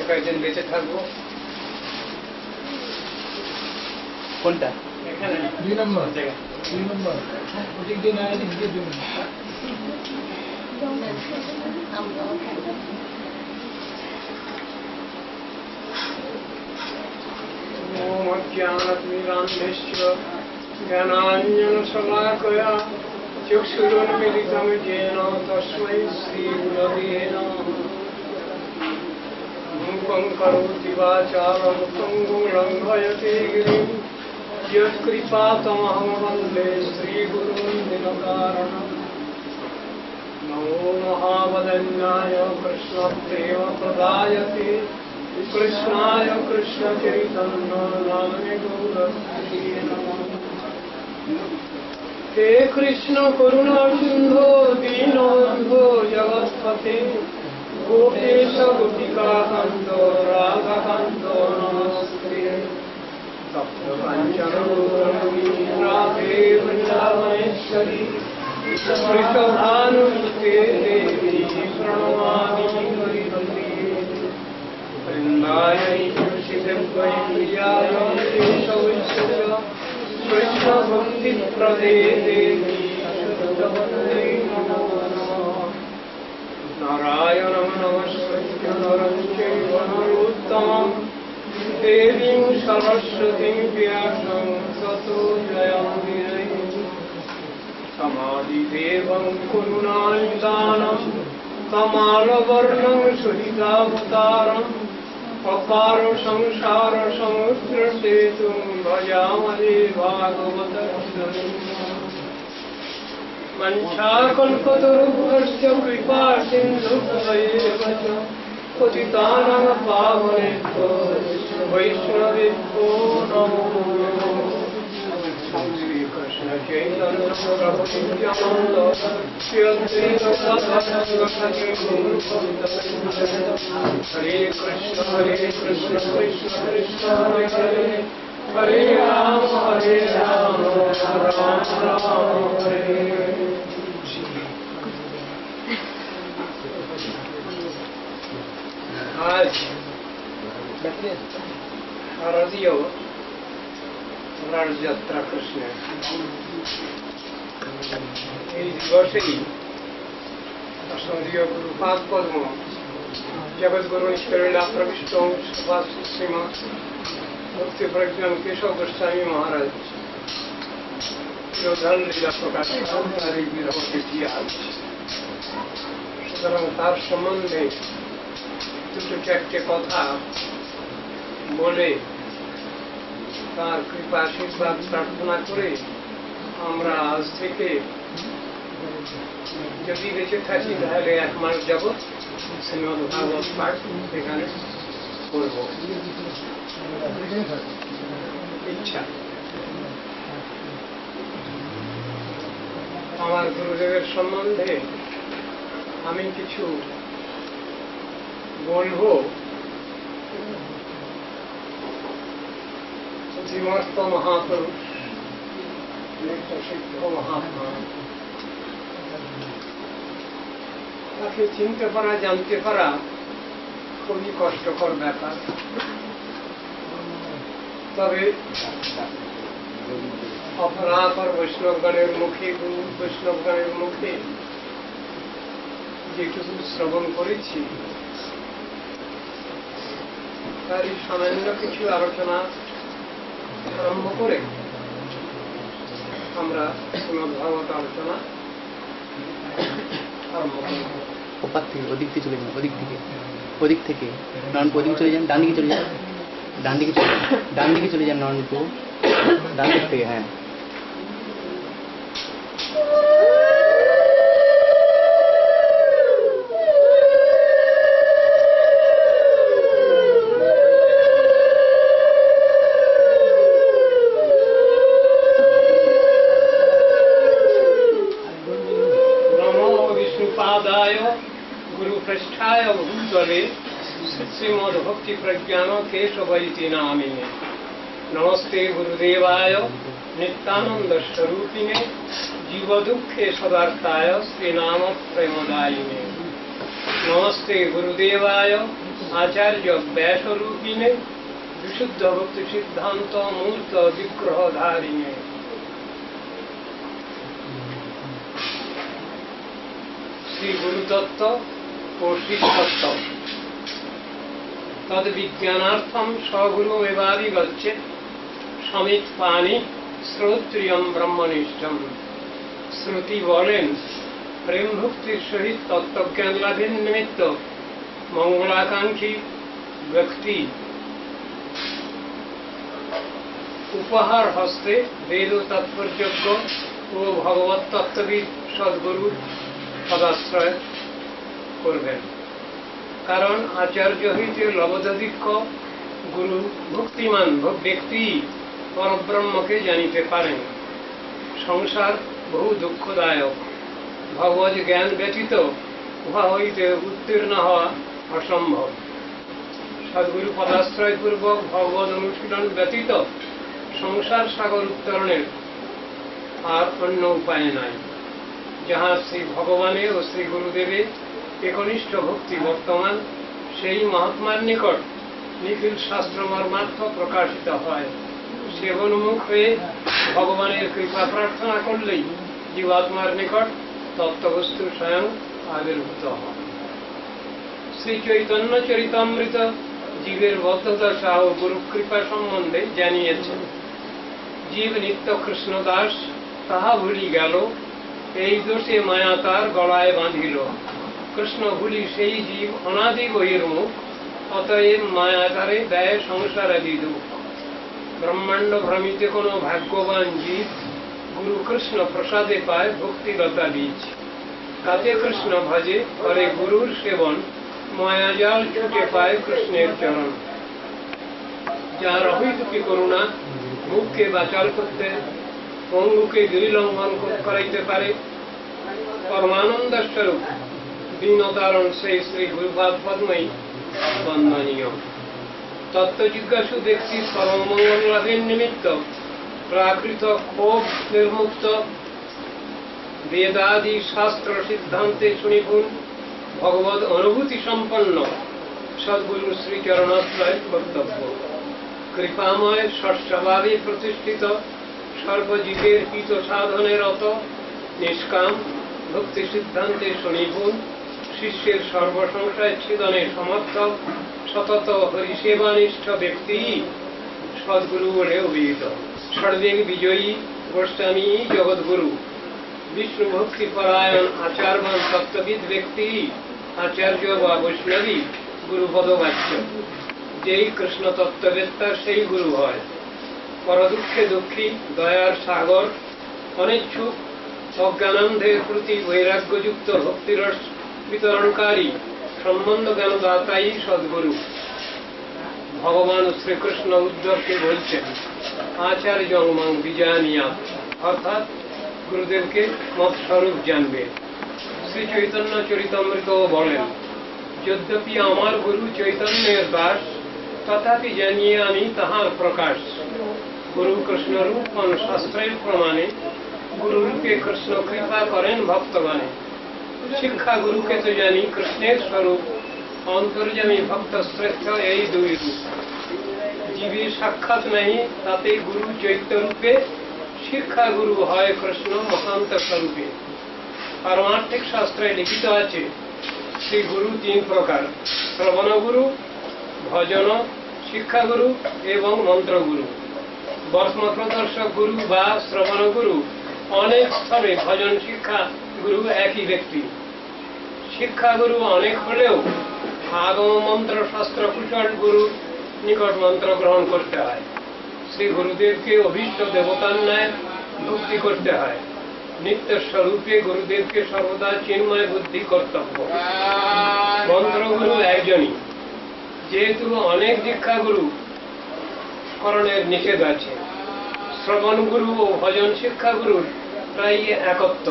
কয়েকদিন বেঁচে থাকবো। কোনটা? এখানে 2 নম্বর জায়গা। 2 নম্বর ওদিক দিয়ে না এদিক দিয়ে দেবেন। ओम अज्ञानतिमिरान्धस्य ज्ञानाञ्जनशलाकया चक्षुरुन्मिलितं येन तस्मै श्रीगुरवे नमः। मूकं करोति वाचालं पङ्गुं लङ्घयते गिरिं यत्कृपातमहं वन्दे श्रीगुरुं दिनकारणम्। नमो महावदन्याय कृष्णप्रेमप्रदायते कृष्णाय कृष्णचैतन्य नामने गौरहरे नमः। हे कृष्ण करुणा सिंधो दीनबन्धो जगत्पते गोपेश गोपिकाकान्त राधाकान्त नमस्ते। सप्तकाञ्चन राधे वृन्दावनेश्वरी वृषभानुसुते देवी प्रणमामि हरिहरे। वृन्दायै तुलसीदेव्यै केशवस्य कृष्णभक्तिप्रदे देवी शुद्धवन्दे नमो नमः। नारायणं नमस्कृत्य नरं चैव नरोत्तमं देवीं सरस्वतीं व्यासं ततो जयमुदीरये। समाधिदेवं करुणानिधानं कमालवर्णं सुहितावतारम् अपार संसार समुद्र सेतुं भजामहे भागवतम्। वंशाकल्पतरुभ्यश्च कृपा सिन्धुभ्यैव च पतितानां पावनेभ्यो वैष्णवेभ्यो नमो नमः। श्रीकृष्ण चैतन्य प्रभु नित्यानन्द श्री अद्वैत गदाधर हरे कृष्ण कृष्ण कृष्ण हरे हरे हरे राम राम राम हरे हरे। आज शारदीय রাজযাত্রা কৃষ্ণের এই দিবসেই আসরীয় গুরুপাদ পদ্ম জগৎগুরু ঈশ্বরীলা প্রবিষ্ট শ্রীমৎ ভক্তি প্রজ্ঞান কেশব গোস্বামী মহারাজ যোধান লীলা প্রকাশ আর এই বিরহকে দিয়ে আসছে। সুতরাং তার সম্বন্ধে দুটো চারটে কথা বলে তার কৃপা আশীর্বাদ প্রার্থনা করে আমরা আজ থেকে যদি বেঁচে থাকি তাহলে 1 মাস যাবৎ শ্রীমদ্ ভাগবত পাঠ সেখানে করব ইচ্ছা। আমার গুরুদেবের সম্বন্ধে আমি কিছু বলবো। শ্রীমস্ত মহাপুরুষ সিদ্ধ মহাত্মা, তাকে চিনতে পারা জানতে পারা খুবই কষ্টকর ব্যাপার। তবে অপরাপর বৈষ্ণবগণের মুখে গুরু বৈষ্ণবগণের মুখে যেটুকু শ্রবণ করেছি তারই সামান্য কিছু আলোচনা আরম্ভ করে আমরা শ্রীমদ্ ভাগবত আলোচনা আরম্ভ করব। ওপার থেকে ওদিক থেকে চলে যান, ওদিক থেকে নয়নপুর ওদিকে চলে যান, ডান দিকে চলে যান, ডান দিকে চলে যান নয়নপুর, ডান দিক থেকে। হ্যাঁ, श्रीमद् भक्ति प्रज्ञान केशवैति नामिने। नमस्ते गुरुदेवाय नित्यानंद स्वरूपिणे जीव दुखे सदार्थाय श्रीनाम प्रेमदायिने। नमस्ते गुरुदेवाय आचार्य व्यासरूपिणे विशुद्ध भक्ति सिद्धांत मूर्त विग्रहधारिणे। श्री गुरुदत्त और शिष्यत्व तद विज्ञानार्थम सगुरुमेवाभिगच्छे समित पानी श्रोत्रियम ब्रह्मनिष्ठम। श्रुति बोलें प्रेम भक्तिर सहित तत्वज्ञान लाभेर निमित्त मंगलाकांक्षी व्यक्ति उपहार हस्ते वेद तात्पर्यज्ञ ও ভগবত তত্ত্ববিদ সদ্গুরুর পদাশ্রয় করবেন। কারণ আচার্য হইতে লবদধিক্ষ গুরু ভক্তিমান ব্যক্তি পরব্রহ্মকে জানিতে পারেন। সংসার বহু দুঃখদায়ক, ভগবত জ্ঞান ব্যতীত উহা হইতে উত্তীর্ণ হওয়া অসম্ভব। সদ্গুরু পদাশ্রয়পূর্বক ভগবত অনুশীলন ব্যতীত সংসার সাগর উত্তরণের আর অন্য উপায় নাই। যাহা শ্রী ভগবানে ও শ্রী গুরুদেবে একনিষ্ঠ ভক্তি বর্তমান, সেই মহাত্মার নিকট নিখিল শাস্ত্র মর্মার্থ প্রকাশিত হয়। সেবনমুখ হয়ে ভগবানের কৃপা প্রার্থনা করলেই জীবাত্মার নিকট তত্ত্ববস্তু স্বয়ং আবির্ভূত হয়। শ্রী চৈতন্য চরিতামৃত জীবের বদ্ধদশা ও গুরু কৃপা সম্বন্ধে জানিয়েছেন। জীব নিত্য কৃষ্ণ দাস, তাহা ভুলি গেল, এই দোষে মায়া তার গলায় বাঁধিল। কৃষ্ণ ভুলি সেই জীব অনাদি বহির্মুখ, অতএব মায়া তারে দেয় সংসারাদি দুঃখ। ব্রহ্মাণ্ড ভ্রমিতে কোনো ভাগ্যবান জীব গুরু কৃষ্ণ প্রসাদে পায় ভক্তিলতা বীজ। কাতে কৃষ্ণ ভজে করে গুরুর সেবন, মায়াজাল ছুটে পায় কৃষ্ণের চরণ। যার অহৈতুকী করুণা মুখকে বাচাল করতে, পঙ্গুকে গিরিলঙ্ঘন করাইতে পারে, পরমানন্দ স্বরূপ দীনতারণ সেই শ্রী গুরুপাদ পদ্মই বন্দনীয়। তত্ত্ব জিজ্ঞাসু ব্যক্তির পরমমঙ্গল লাভের নিমিত্ত প্রাকৃত ক্ষোভ নির্মুক্ত, বেদাদি শাস্ত্র সিদ্ধান্তে সুনিপুণ, ভগবত অনুভূতি সম্পন্ন সদ্গুরু শ্রীচরণাশ্রয় কর্তব্য। কৃপাময় ষষ্ঠভাবে প্রতিষ্ঠিত, সর্বজীবের হিত সাধনে রত, নিষ্কাম ভক্তি সিদ্ধান্তে সুনিপুণ, শিষ্যের সর্বসংশয় ছেদনে সমর্থক, সতত হরিসেবানিষ্ঠ ব্যক্তি সদ্গুরু বলে অভিহিত। ষড়দিক বিজয়ী গোস্বামী জগৎগুরু, বিষ্ণু ভক্তি পরায়ণ আচারবান তত্ত্ববিদ ব্যক্তি আচার্য বা বৈষ্ণবী গুরুপদ বাচ্য। যেই কৃষ্ণ তত্ত্ববেত্তা সেই গুরু হয়। পরদুঃখে দুঃখী, দয়ার সাগর, অনিচ্ছুক, অজ্ঞানান্ধের প্রতি বৈরাগ্যযুক্ত ভক্তিরস বিতরণকারী সম্বন্ধ জ্ঞানদাতাই সদ্গুরু। ভগবান শ্রীকৃষ্ণ উদ্ধবকে বলছেন আচার্য মাং বিজানিয়া, অর্থাৎ গুরুদেবকে মৎস্বরূপ জানবে। শ্রী চৈতন্য চরিতামৃত বলেন, যদ্যপি আমার গুরু চৈতন্যের দাস, তথাপি জানিয়ে আমি তাহার প্রকাশ। গুরু কৃষ্ণরূপ শাস্ত্রের প্রমাণে, গুরুরূপে কৃষ্ণ কৃপা করেন ভক্তগণে। শিক্ষা গুরুকে তো জানি কৃষ্ণের স্বরূপ, অন্তর্যামী ভক্ত শ্রেষ্ঠ এই দুই রূপ। জীবের সাক্ষাৎ নাই তাতে গুরু চৈত্য রূপে, শিক্ষা গুরু হয় কৃষ্ণ মহান্ত স্বরূপে। পারমার্থিক শাস্ত্রে লিখিত আছে শ্রী গুরু তিন প্রকার: শ্রবণ গুরু, ভজন শিক্ষাগুরু এবং মন্ত্রগুরু। বর্ষ্ম প্রদর্শক গুরু বা শ্রবণ গুরু অনেক স্তরে, ভজন শিক্ষা গুরু একই ব্যক্তি। শিক্ষাগুরু অনেক হলেও আগম মন্ত্র শাস্ত্র কুশল গুরু নিকট মন্ত্র গ্রহণ করতে হয়। শ্রী গুরুদেবকে অভীষ্ট দেবতার ন্যায় ভক্তি করতে হয়। নিত্য স্বরূপে গুরুদেবকে সর্বদা চিন্ময় বুদ্ধি কর্তব্য। মন্ত্রগুরু একজনই, যেহেতু অনেক দীক্ষাগুরু করণের নিষেধ আছে। শ্রবণ গুরু ও ভজন শিক্ষাগুরুর প্রায় একত্ব,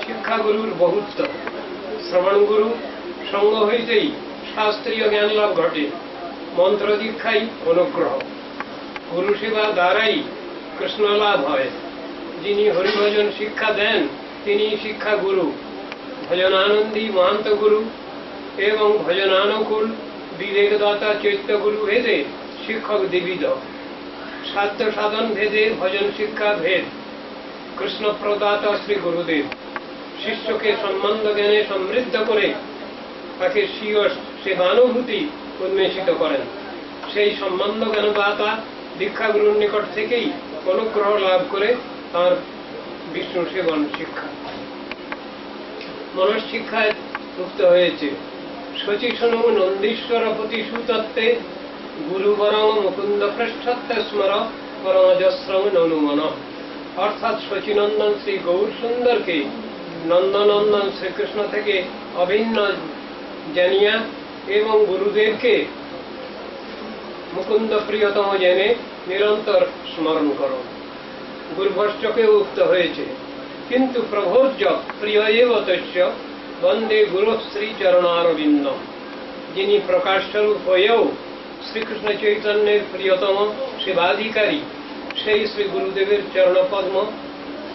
শিক্ষাগুরুর বহুত্ব। শ্রবণ গুরু সঙ্গ হইতেই শাস্ত্রীয় জ্ঞান লাভ ঘটে, মন্ত্র দীক্ষাই অনুগ্রহ। গুরু সেবা দ্বারাই কৃষ্ণ লাভ হয়। যিনি হরিভজন শিক্ষা দেন তিনি শিক্ষা গুরু। ভজনানন্দী মহান্ত গুরু এবং ভজনানুকূল বিবেকদাতা চৈত্য গুরু ভেদে শিক্ষক দ্বিবিধ, সাধ্য সাধন ভেদে ভজন শিক্ষা ভেদ। কৃষ্ণ প্রদাতা শ্রী গুরুদেব শিষ্যকে সম্বন্ধ জ্ঞানে সমৃদ্ধ করে তাকে স্বীয় সেবানুভূতি উন্মেষিত করেন। সেই সম্বন্ধ জ্ঞানদাতা দীক্ষাগুরুর নিকট থেকেই অনুগ্রহ লাভ করে তাঁর বিষ্ণু সেবন শিক্ষা মনঃশিক্ষায় মুক্ত হয়েছে। শচীষণু নন্দীশ্বর প্রতি সুতত্ত্বে গুরুবরং মুকুন্দ পৃষ্ঠত্বে স্মর পরমজস্রম ননুমন। অর্থাৎ শচীনন্দন শ্রী গৌর সুন্দরকে নন্দনন্দন শ্রীকৃষ্ণ থেকে অভিন্ন জানিয়া এবং গুরুদেবকে মুকুন্দ প্রিয়তম জেনে নিরন্তর স্মরণ করো। গুরুভষ্টকে উক্ত হয়েছে, কিন্তু প্রভোজ্য প্রিয় এব তস্য বন্দে গুরু শ্রী চরণারবিন্দ। যিনি প্রকাশস্বরূপ হয়েও শ্রীকৃষ্ণ চৈতন্যের প্রিয়তম সেবাধিকারী সেই শ্রী গুরুদেবের চরণপদ্ম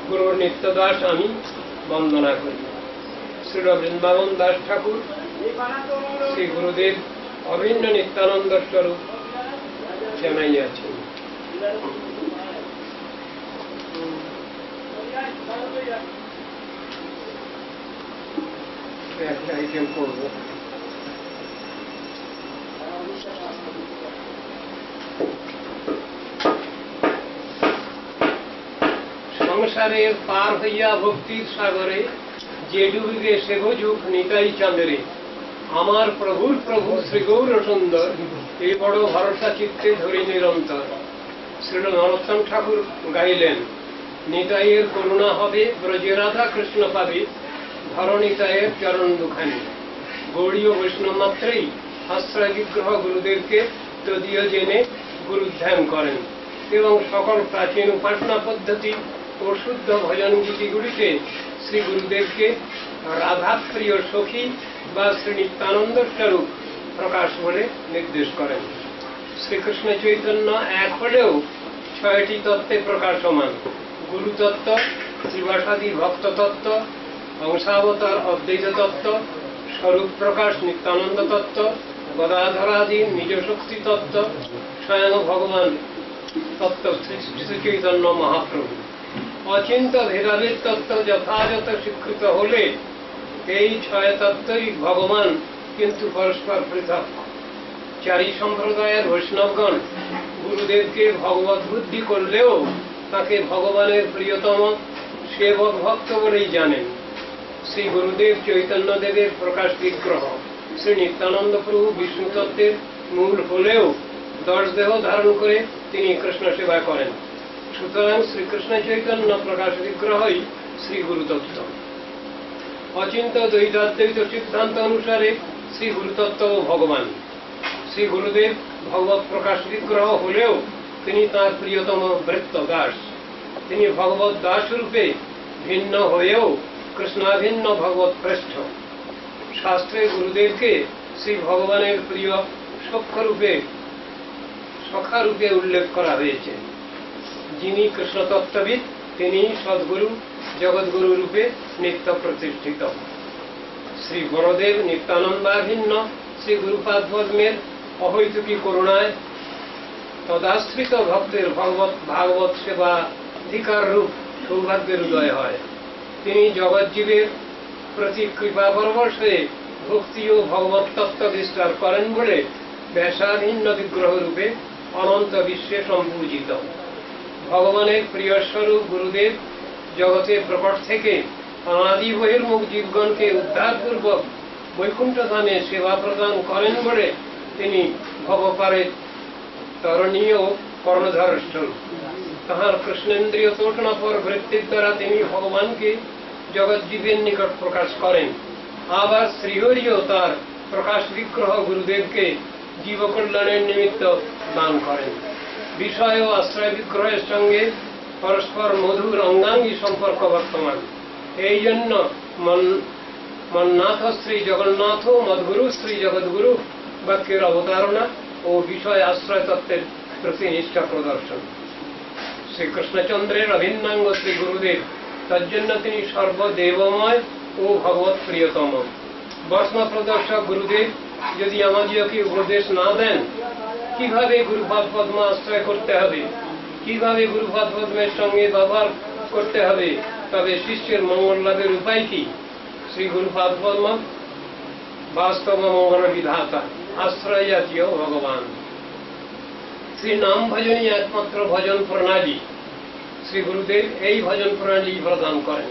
গুরুর নিত্যদাস আমি বন্দনা করি। শ্রীল বৃন্দাবন দাস ঠাকুর শ্রী গুরুদেব অভিন্ন নিত্যানন্দ স্বরূপ জানাইয়াছেন। একটা আইটেম করব। সংসারে পার হইয়া ভক্তির সাগরে যে ডুবিবে সে বুঝুক নিতাই চাঁদরে। আমার প্রভুর প্রভু শ্রী গৌর সুন্দর এই বড় ভরসা চিত্তে ধরি নিরন্তর। শ্রীল নরোত্তম ঠাকুর গাইলেন, নিতাইয়ের করুণা হবে ব্রজে রাধা কৃষ্ণ পাবে ধর নিতাইয়ের চরণ দুখানি। গৌড়ীয় বৈষ্ণব মাত্রেই আশ্রয় বিগ্রহ গুরুদেবকে তদীয় জেনে গুরুধ্যান করেন এবং সকল প্রাচীন উপাসনা পদ্ধতি ও শুদ্ধ ভজন গীতিগুলিতে শ্রী গুরুদেবকে রাধাপ্রিয় সখী বা শ্রী নিত্যানন্দ স্বরূপ প্রকাশ বলে নির্দেশ করেন। শ্রীকৃষ্ণ চৈতন্য এক হলেও 6টি তত্ত্বে প্রকাশমান: গুরুতত্ত্ব, ত্রিবাসাদি ভক্ত তত্ত্ব, অংশাবতার অদ্বৈত তত্ত্ব, স্বরূপ প্রকাশ নিত্যানন্দ তত্ত্ব, গদাধরাদি নিজ শক্তি তত্ত্ব, স্বয়ং ভগবান তত্ত্ব শ্রী চৈতন্য মহাপ্রভু। অচিন্ত ভেদাভেদ তত্ত্ব যথাযথ স্বীকৃত হলে এই 6 তত্ত্বই ভগবান, কিন্তু পরস্পর পৃথক। 4 সম্প্রদায়ের বৈষ্ণবগণ গুরুদেবকে ভগবত বুদ্ধি করলেও তাকে ভগবানের প্রিয়তম সেবক ভক্ত বলেই জানেন। শ্রী গুরুদেব চৈতন্য দেবের প্রকাশ বিগ্রহ, শ্রী নিত্যানন্দ প্রভু বিষ্ণু তত্ত্বের মূল হলেও 10 দেহ ধারণ করে তিনি কৃষ্ণ সেবা করেন। সুতরাং শ্রীকৃষ্ণ চৈতন্য প্রকাশ বিগ্রহই শ্রী গুরুতত্ত্ব। অচিন্ত দ্বৈতাদ্বৈত সিদ্ধান্ত অনুসারে শ্রী গুরুতত্ত্ব ও ভগবান। শ্রী গুরুদেব ভগবত প্রকাশ বিগ্রহ হলেও তিনি তাঁর প্রিয়তম ভৃত্য দাস। তিনি ভগবত দাস রূপে ভিন্ন হয়েও কৃষ্ণাভিন্ন ভগবত শ্রেষ্ঠ। শাস্ত্রে গুরুদেবকে শ্রী ভগবানের প্রিয় সখারূপে উল্লেখ করা হয়েছে। যিনি কৃষ্ণ তত্ত্ববিদ তিনি সদ্গুরু জগৎগুরু রূপে নিত্য প্রতিষ্ঠিত। শ্রী বড়দেব নিত্যানন্দাভিন্ন শ্রী গুরুপাদ পদ্মের অহৈতুকী করুণায় তদাশ্রিত ভক্তের ভাগবত সেবাধিকার রূপ সৌভাগ্যের উদয় হয়। তিনি জগৎজীবের প্রতি কৃপা পরবশ হয়ে ভক্তি ও ভগবত তত্ত্ব বিস্তার করেন বলে ব্যাসাভিন্ন বিগ্রহ রূপে অনন্ত বিশ্বে সম্পূজিত। ভগবানের প্রিয় স্বরূপ গুরুদেব জগতে প্রকট থেকে অনাদি বহির্মুখ জীবগণকে উদ্ধারপূর্বক বৈকুণ্ঠ ধামে সেবা প্রদান করেন বলে তিনি ভবপারে তরণীয় কর্ণধার স্বরূপ। তাহার কৃষ্ণেন্দ্রীয় তোষণাপর বৃত্তির দ্বারা তিনি ভগবানকে জগৎজীবের নিকট প্রকাশ করেন। আবার শ্রীহরিও তার প্রকাশ বিগ্রহ গুরুদেবকে জীবকল্যাণের নিমিত্ত দান করেন। বিষয় ও আশ্রয় বিগ্রহের সঙ্গে পরস্পর মধুর অঙ্গাঙ্গী সম্পর্ক বর্তমান। এই জন্য মন্নাথ শ্রী জগন্নাথ মদ্গুরু শ্রী জগৎগুরু বাক্যের অবতারণা ও বিষয় আশ্রয় তত্ত্বের প্রতি নিষ্ঠা প্রদর্শন। শ্রীকৃষ্ণচন্দ্রের অভিন্নাঙ্গ শ্রী গুরুদেব, তার জন্য তিনি সর্বদেবময় ও ভগবত প্রিয়তম। বর্ষ্ম প্রদর্শক গুরুদেব যদি আমাদিওকে উপদেশ না দেন কিভাবে গুরুপাদ পদ্ম আশ্রয় করতে হবে, কিভাবে গুরুপাদ পদ্মের সঙ্গে ব্যবহার করতে হবে, তবে শিষ্যের মঙ্গল লাভের উপায় কি? শ্রী গুরুপাদ পদ্ম বাস্তব মঙ্গল বিধাতা, আশ্রয় জাতীয় ভগবান। শ্রী নাম ভজনই একমাত্র ভজন প্রণালী। শ্রী গুরুদেব এই ভজন প্রণালী প্রদান করেন।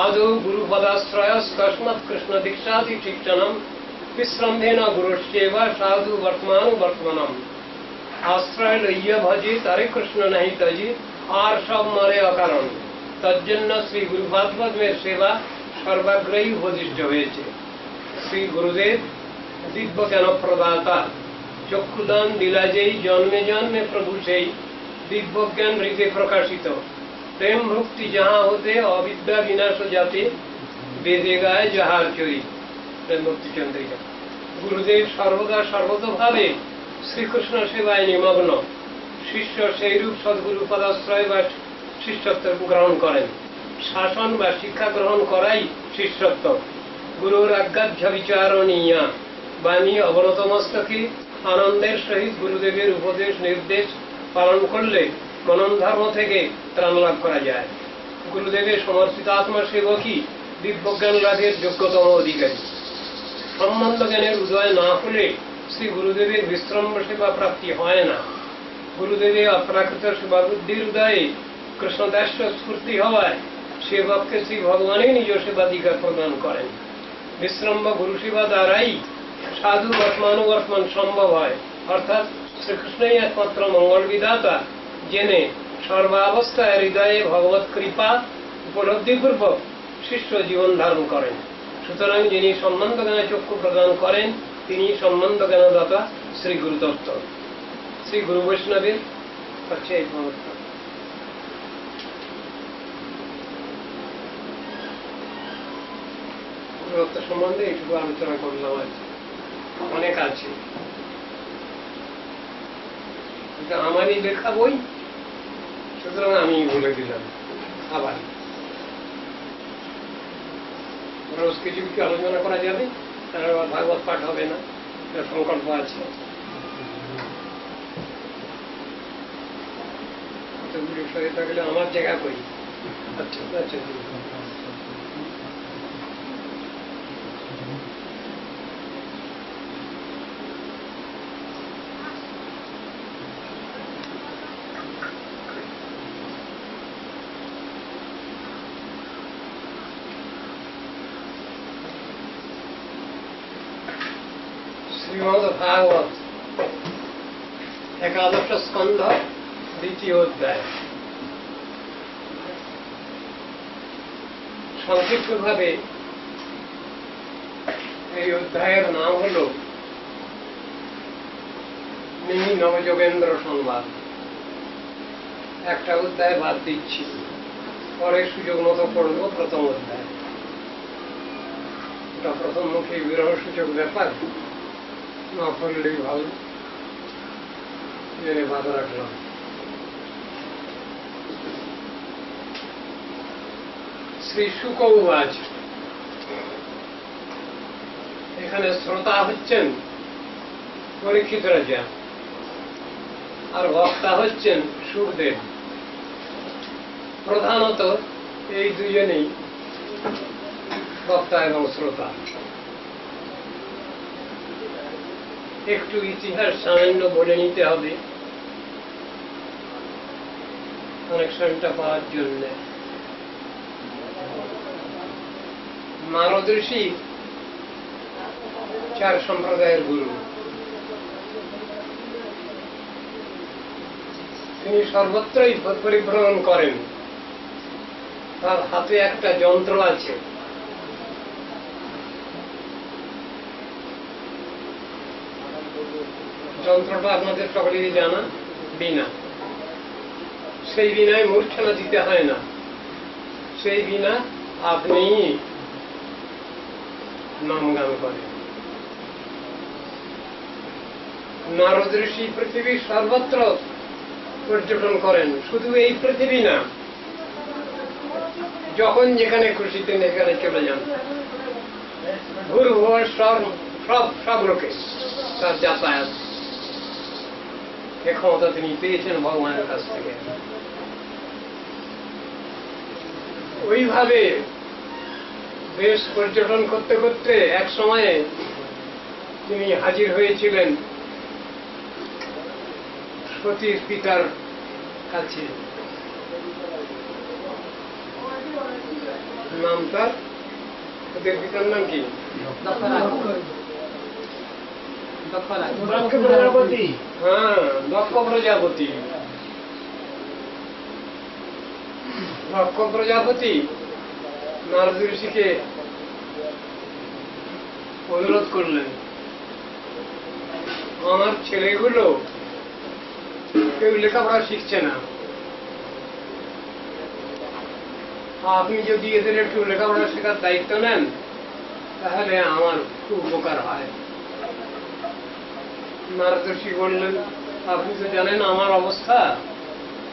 আদৌ গুরুপদাশ্রয় তস্মাৎ কৃষ্ণ দীক্ষাদি শিক্ষণম বিশ্রম্ভেন গুরুষ্যেবা সাধু বর্তমানম। আশ্রয় লইয়া ভজি তারে কৃষ্ণ নাহি তজি, আর সব মরে অকারণ। তজ্জন্য শ্রী গুরুপাদ পদ্মের সেবা সর্বাগ্রহী উপদিষ্ট হয়েছে। শ্রী গুরুদেব দিব্য জ্ঞান প্রদাতা, চক্ষুদান দিলা যেই জন্মে জন্মে প্রভু সেই, দিব্য জ্ঞান হৃদে প্রকাশিত। প্রেম ভক্তি যাহা হতে অবিদ্যা বিনাশ যাতে, বেদে গায় যাহার চরিত। প্রেম ভক্তি চন্দ্রিকা। গুরুদেব সর্বদা সর্বতভাবে শ্রীকৃষ্ণ সেবায় নিমগ্ন। শিষ্য সেইরূপ সদ্গুরু পদাশ্রয় বা শিষ্যত্ব গ্রহণ করেন। শাসন বা শিক্ষা গ্রহণ করাই শিষ্যত্ব। গুরুর আজ্ঞাধ্য বিচারণীয়া বাণী অবনত মস্তকে আনন্দের সহিত গুরুদেবের উপদেশ নির্দেশ পালন করলে মনন ধর্ম থেকে ত্রাণ লাভ করা যায়। গুরুদেবের সমর্পিত আত্মসেবকই দিব্যজ্ঞান লাভের যোগ্যতম অধিকারী। সম্বন্ধ জ্ঞানের উদয় না হলে শ্রী গুরুদেবের বিশ্রম্ভ সেবা প্রাপ্তি হয় না। গুরুদেবের অপ্রাকৃত সেবা বুদ্ধির উদয়ে কৃষ্ণদাস্য স্ফূর্তি হওয়ায় সেবককে শ্রী ভগবানই নিজ সেবাধিকার প্রদান করেন। বিশ্রম্ভ গুরু সেবা দ্বারাই সাধু বর্তমান সম্ভব হয়, অর্থাৎ শ্রীকৃষ্ণই একমাত্র মঙ্গল বিধাতা জেনে সর্বাবস্থায় হৃদয়ে ভগবত কৃপা উপলব্ধিপূর্বক শিষ্য জীবন ধারণ করেন। সুতরাং যিনি সম্বন্ধ জ্ঞানে চক্ষু প্রদান করেন তিনি সম্বন্ধ জ্ঞানদাতা শ্রী গুরুতত্ত্ব। শ্রী গুরু বৈষ্ণবের হচ্ছে এই মহত্ব। গুরুত্ব সম্বন্ধে এইটুকু আলোচনা করলাম। আছে অনেক আছে, আমারই লেখা বই, সুতরাং আমি বলে দিলাম। আবার রোজ কিছু কিছু আলোচনা করা যাবে, তার ভাগবত পাঠ হবে না, সংকল্প আছে। সহিত থাকলে আমার জায়গা করি। আচ্ছা আচ্ছা, শ্রীমদ ভাগবত একাদশ স্কন্ধ দ্বিতীয় অধ্যায়। সংক্ষিপ্ত ভাবে এই অধ্যায়ের নাম হল মিনি নবযোগেন্দ্র সংবাদ। একটা অধ্যায় বাদ দিচ্ছি, পরে সুযোগ মতো পড়ব প্রথম অধ্যায়। এটা প্রথম মুখে বিরহ সূচক ব্যাপার, না পড়লেই ভালো, জেনে বাদ রাখলাম। শ্রী শুক উবাচ, এখানে শ্রোতা হচ্ছেন পরীক্ষিত রাজা, আর বক্তা হচ্ছেন সুখদেব। প্রধানত এই দুজনেই বক্তা এবং শ্রোতা। একটু ইতিহাস সামান্য বলে নিতে হবে কানেকশনটা পাওয়ার জন্য। নারদ ঋষি 4 সম্প্রদায়ের গুরু। তিনি সর্বত্রই পরিভ্রমণ করেন। তার হাতে একটা যন্ত্র আছে, যন্ত্রটা আপনাদের সকলেরই জানা, বীণা। সেই বীণায় মূর্ছনা দিতে হয় না, সেই বীণা আপনি নাম গান করেন। নারদ ঋষি পৃথিবীর সর্বত্র পর্যটন করেন। শুধু এই পৃথিবী না, যখন যেখানে খুশি তিনি এখানে চলে যান। ভূর্ভুবস্বর সব সব লোকে তার যাতায়াত এ ক্ষমতা তিনি পেয়েছেন ভগবানের কাছ থেকে। ওইভাবে দেশ পর্যটন করতে করতে এক সময়ে তিনি হাজির হয়েছিলেন সতীর পিতার কাছে। নাম তার, সতীর পিতার নাম কি? প্রজাপতি। হ্যাঁ, দক্ষ প্রজাপতি। দক্ষ প্রজাপতি নারদ ঋষিকে অনুরোধ করলেন, আমার ছেলেগুলো কেউ লেখাপড়া শিখছে না, আপনি যদি এদের একটু লেখাপড়া শেখার দায়িত্ব নেন তাহলে আমার খুব উপকার হয়। নারদ ঋষি বললেন, আপনি তো জানেন আমার অবস্থা,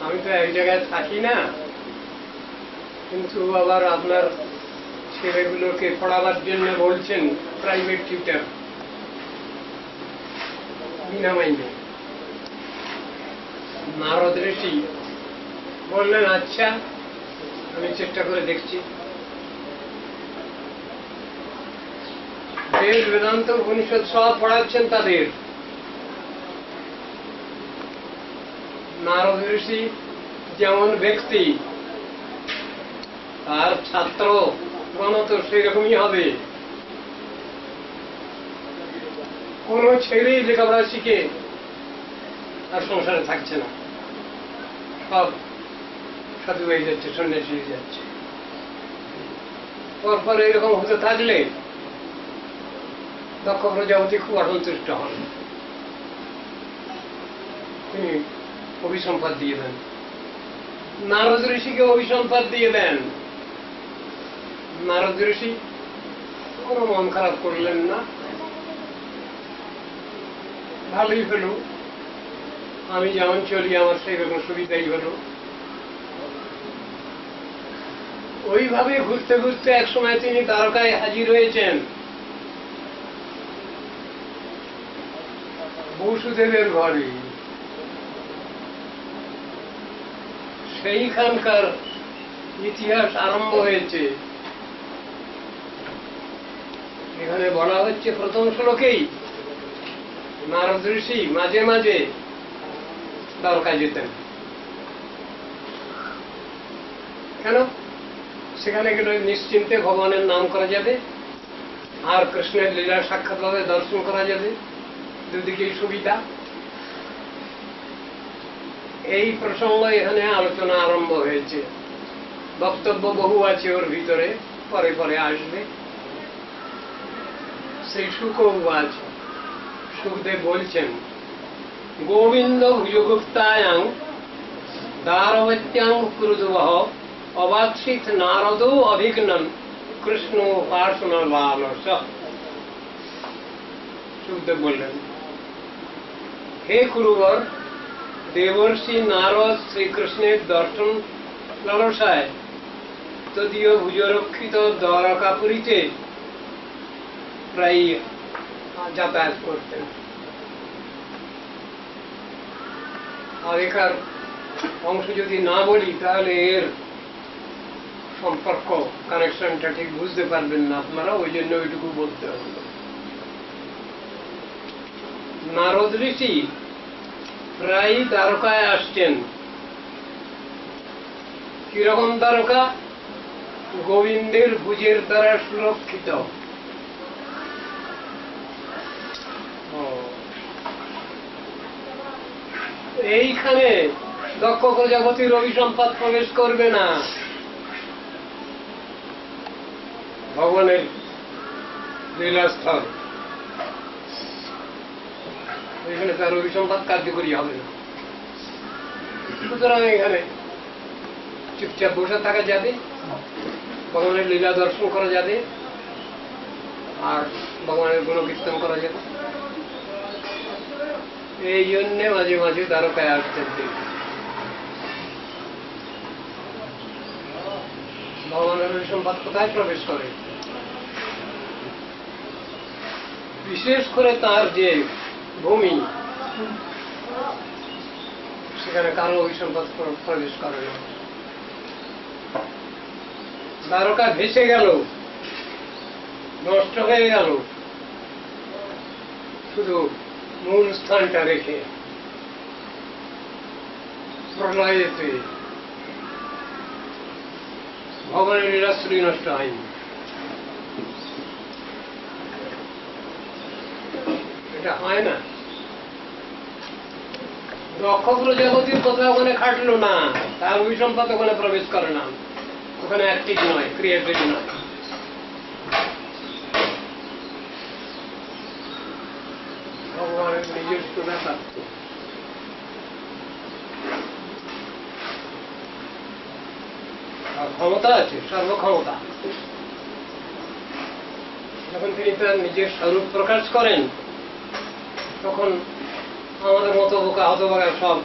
আমি তো এক জায়গায় থাকি না, কিন্তু আবার আপনার ছেলেগুলোকে পড়াবার জন্য বলছেন প্রাইভেট টিউটার বিনামাইনে। নারদ ঋষি বললেন, আচ্ছা আমি চেষ্টা করে দেখছি। বেদ বেদান্ত উপনিষদ সব পড়াচ্ছেন তাদের। নারদ ঋষি যেমন ব্যক্তি, তার ছাত্র গণ তো সেরকমই হবে। কোন ছেলেই লেখাপড়া শিখে আর সংসারে থাকছে না, সব সাধু হয়ে যাচ্ছে, সন্ন্যাসী হয়ে যাচ্ছে। পরপর এরকম হতে থাকলে দক্ষ প্রজাপতি খুব অসন্তুষ্ট হন, তিনি অভিসম্পাদ দিয়ে দেন। নারদ ঋষিকে অভিসম্পাদ দিয়ে দেন। নারদ ঋষি কোনো মন খারাপ করলেন না, ভালোই হলো, আমি যেমন চলি আমার সেই রকম সুবিধাই হলো। ওইভাবে ঘুরতে ঘুরতে এক সময় তিনি দ্বারকায় হাজির হয়েছেন বসুদেবের ঘরে। সেইখানকার ইতিহাস আরম্ভ হয়েছে। এখানে বলা হচ্ছে প্রথম শ্লোকেই নারদ ঋষি মাঝে মাঝে দ্বারকায় যেতেন। কেন? সেখানে গেলে নিশ্চিন্তে ভগবানের নাম করা যাবে, আর কৃষ্ণের লীলা সাক্ষাৎভাবে দর্শন করা যাবে, দুদিকেই সুবিধা। এই প্রসঙ্গ এখানে আলোচনা আরম্ভ হয়েছে। বক্তব্য বহু আছে ওর ভিতরে, পরে পরে আসবে। সেই শুকবাচ সুখদেব বলছেন, গোবিন্দ ভুজগুপ্তায়াং দারবত্যাং ক্রুধবহ অবাক্ষিত নারদো অভিঘ্নন কৃষ্ণ উপাসন লালস। সুখদেব বললেন, হে কুরুবর, দেবর্ষি নারদ শ্রীকৃষ্ণের দর্শন লালসায় তদীয় ভুজরক্ষিত দ্বারকাপুরীতে প্রায় যাতায়াত করতেন। আগেকার অংশ যদি না বলি তাহলে এর সম্পর্ক কানেকশনটা ঠিক বুঝতে পারবেন না আপনারা, ওই জন্য ওইটুকু বলতে হবে। নারদ ঋষি প্রায় দ্বারকায় আসছেন। কিরকম দ্বারকা? গোবিন্দের ভুজের দ্বারা সুরক্ষিত। এইখানে দক্ষ প্রজাপতির অভিসম্পাদ প্রবেশ করবে না। ভগবানের লীলাস্থল, এখানে তার অভিসম্পাদ কার্যকরী হবে না। সুতরাং এখানে চুপচাপ বসে থাকা যাবে, ভগবানের লীলা দর্শন করা যাবে, আর ভগবানের গুণকীর্তন করা যাবে। এই জন্যে মাঝে মাঝে দ্বারকায় আসতেন। ভগবানের অভিসম্পাদ কোথায় প্রবেশ করে? বিশেষ করে তার যে ভূমি, সেখানে কারো অভিসম্পাদ প্রবেশ করে না। দ্বারকা ভেসে গেল, নষ্ট হয়ে গেল, শুধু মূল স্থানটা রেখে। প্রলয়েতে ভগবানের লীলাশ্রী নষ্ট হয়নি। এটা হয় না। দক্ষ প্রজাপতির কথা ওখানে খাটলো না, তার অভিসম্পাদ ওখানে প্রবেশ করে না, ওখানে অ্যাক্টিভ নয়, ক্রিয়েটিভ নয়। ভগবানের নিজস্ব ব্যাপার। ক্ষমতা আছে, সর্বক্ষমতা। যখন তিনি তার নিজের স্বরূপ প্রকাশ করেন, তখন আমাদের মতো বোকা হতভাগা সব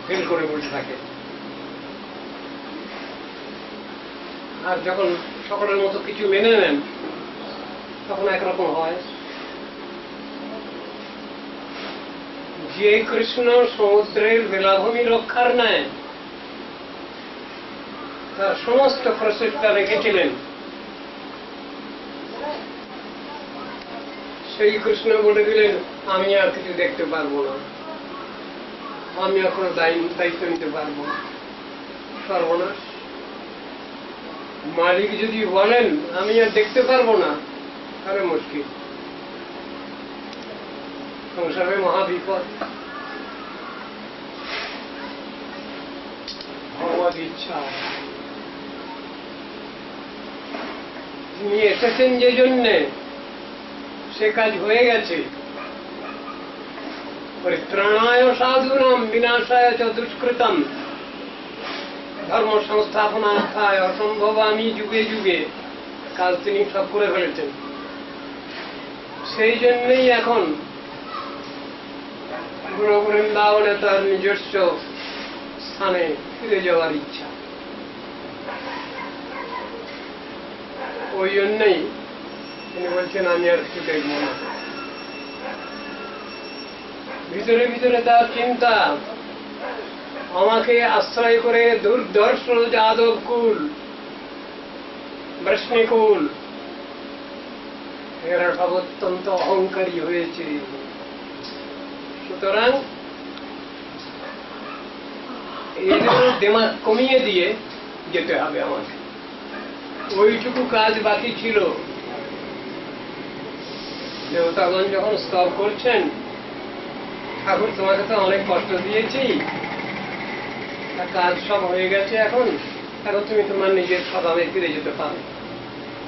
ফেল করে বসে থাকে। আর যখন সকলের মতো কিছু মেনে নেন, তখন একরকম হয়। যে কৃষ্ণ সমুদ্রের বেলাভূমি রক্ষার ন্যায় তার সমস্ত প্রচেষ্টা রেখেছিলেন, সেই কৃষ্ণ বলে দিলেন, আমি আর কিছু দেখতে পারবো না, আমি আর কোনো দায়িত্ব নিতে পারবো না। সর্বনাশ। মালিক যদি বলেন আমি আর দেখতে পারবো না, তাহলে মুশকিল, সংসারে মহাবিপদ। ভগবত ইচ্ছা। তিনি এসেছেন যে জন্যে, সে কাজ হয়ে গেছে। পরিত্রাণায় সাধুনাম বিনাশায় চ দুষ্কৃতম ধর্ম সংস্থাপনার্থায় অসম্ভবামি যুগে যুগে কাজ তিনি সব করে ফেলেছেন। সেই জন্যই এখন গুরু বৃন্দাবনে তার নিজস্ব স্থানে ফিরে যাওয়ার ইচ্ছা। ওই জন্যই তিনি বলছেন আমি আর কিছু দেখব না। ভিতরে ভিতরে তার চিন্তা, আমাকে আশ্রয় করে দুর্ধর্ষ যাদব কুল, বৃষ্ণিকুল, এরা সব অত্যন্ত অহংকারী হয়েছে। সুতরাং এদের দিমাগ কমিয়ে দিয়ে যেতে হবে আমাকে। ওইটুকু কাজ বাকি ছিল। দেবতাগণ যখন স্তব করছেন, ঠাকুর তোমাকে তো অনেক কষ্ট দিয়েছি, কাজ সব হয়ে গেছে, এখন তুমি তোমার নিজের স্বভাবে ফিরে যেতে পারো।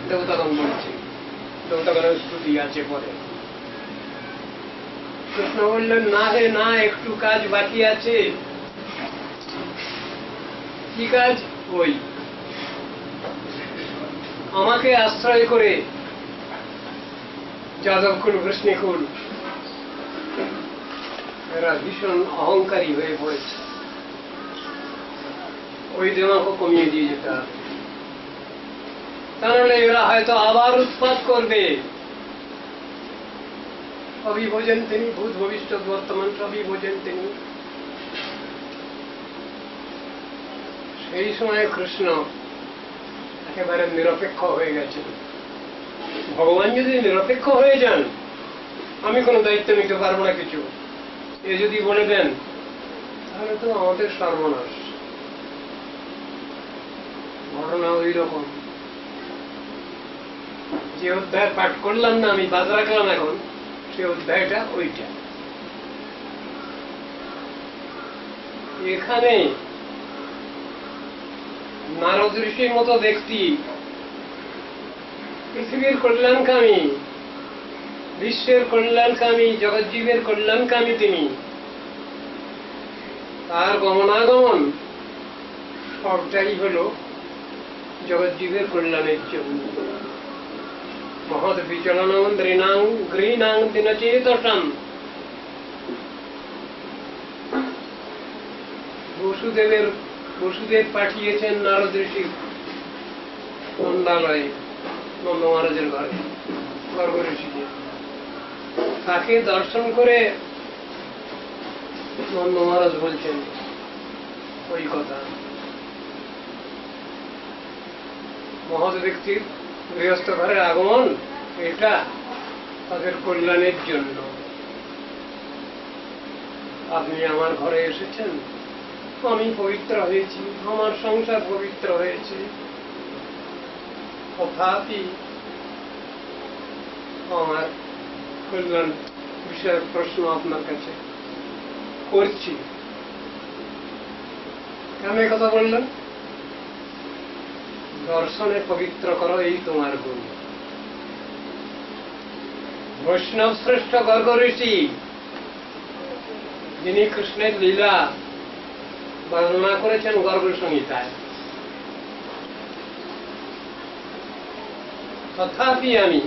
দেবতাগণ বলছে, দেবতাগণের স্তুতি আছে পরে। কৃষ্ণ বললেন, না হে না, একটু কাজ বাকি আছে। কি কাজ? ওই আমাকে আশ্রয় করে যাদবকুল, কৃষ্ণকুল এরা ভীষণ অহংকারী হয়ে পড়েছে। ওই দেমাকে কমিয়ে দিয়ে যেতে হবে, তাহলে এরা হয়তো আবার উৎপাত করবে। সবই বোঝেন তিনি, ভূত ভবিষ্যৎ বর্তমান সবই বোঝেন তিনি। সেই সময় কৃষ্ণ একেবারে নিরপেক্ষ হয়ে গেছেন। ভগবান যদি নিরপেক্ষ হয়ে যান, আমি কোনো দায়িত্ব নিতে পারবো না কিছু, এ যদি বলে দেন, তাহলে তো আমাদের সর্বনাশ। ঘটনা ওই রকম। যে অধ্যায় পাঠ করলাম না, আমি বাদ রাখলাম এখন, সে অধ্যায়টা ওইটা। এখানে নারদ ঋষির মতো ব্যক্তি, পৃথিবীর কল্যাণকামী, বিশ্বের কল্যাণকামী, জগজ্জীবের কল্যাণকামী তিনি, তার গমনাগমন সবটাই হল জগজ্জীবের কল্যাণের জন্য। মহৎ বিচলনং দৃণাং গৃহীণাং দিনচেতসাম। বসুদেব পাঠিয়েছেন নারদ ঋষি নন্দালয়ে, নন্দ মহারাজের ঘরে, গর্গ ঋষিকে। তাকে দর্শন করে নন্দ মহারাজ বলছেন ওই কথা, মহৎ ব্যক্তির গৃহস্থ ঘরে আগমন এটা তাদের কল্যাণের জন্য। আপনি আমার ঘরে এসেছেন, আমি পবিত্র হয়েছি, আমার সংসার পবিত্র হয়েছে, তথাপি আমার কল্যাণ বিষয়ক প্রশ্ন আপনার কাছে করছি। কেন কথা বললেন? দর্শনে পবিত্র করো, এই তোমার গুণ। বৈষ্ণব শ্রেষ্ঠ গর্গ ঋষি, যিনি কৃষ্ণের লীলা বর্ণনা করেছেন গর্গ সংহিতায়, তথাপি আমি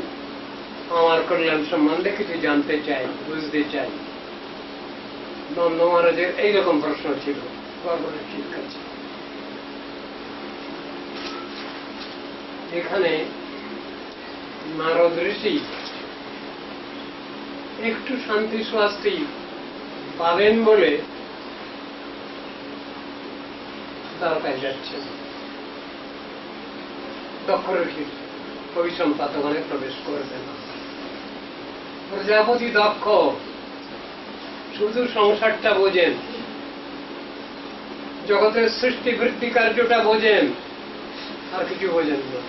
আমার কল্যাণ সম্বন্ধে কিছু জানতে চাই, বুঝতে চাই। নন্দ মহারাজের এইরকম প্রশ্ন ছিল গর্গ ঋষির কাছে। এখানে নারদ ঋষি একটু শান্তি স্বস্তি পাবেন বলে দ্বারকায় যাচ্ছেন। দক্ষ ঋষির অভিসম্পাদগণে প্রবেশ করবেন। প্রজাপতি দক্ষ শুধু সংসারটা বোঝেন, জগতের সৃষ্টি বৃদ্ধি কার্যটা বোঝেন, আর কিছু বোঝেন না।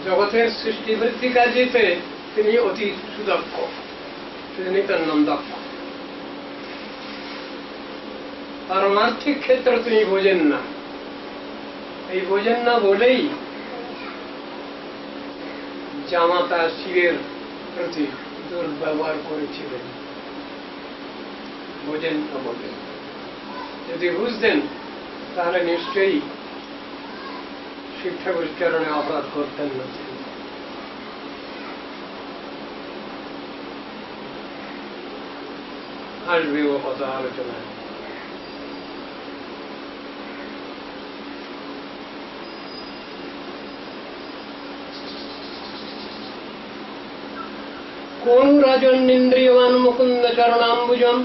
জগতের সৃষ্টি বৃদ্ধি কার্যেতে তিনি অতি সুদক্ষ, তিনি তার নাম দক্ষ। পারমার্থিক ক্ষেত্র তিনি বোঝেন না। এই বোঝেন না বলেই জামাতা শিবের প্রতি দুর্ব্যবহার করেছিলেন। বোঝেন না বলে, যদি বুঝতেন তাহলে নিশ্চয়ই শিব ঠাকুর চরণে অপরাধ করতেন না। আসবে ও কথা আলোচনায়। কোন রাজন্নিন্দ্রিয়বান মুকুন্দ চরণাম্বুজম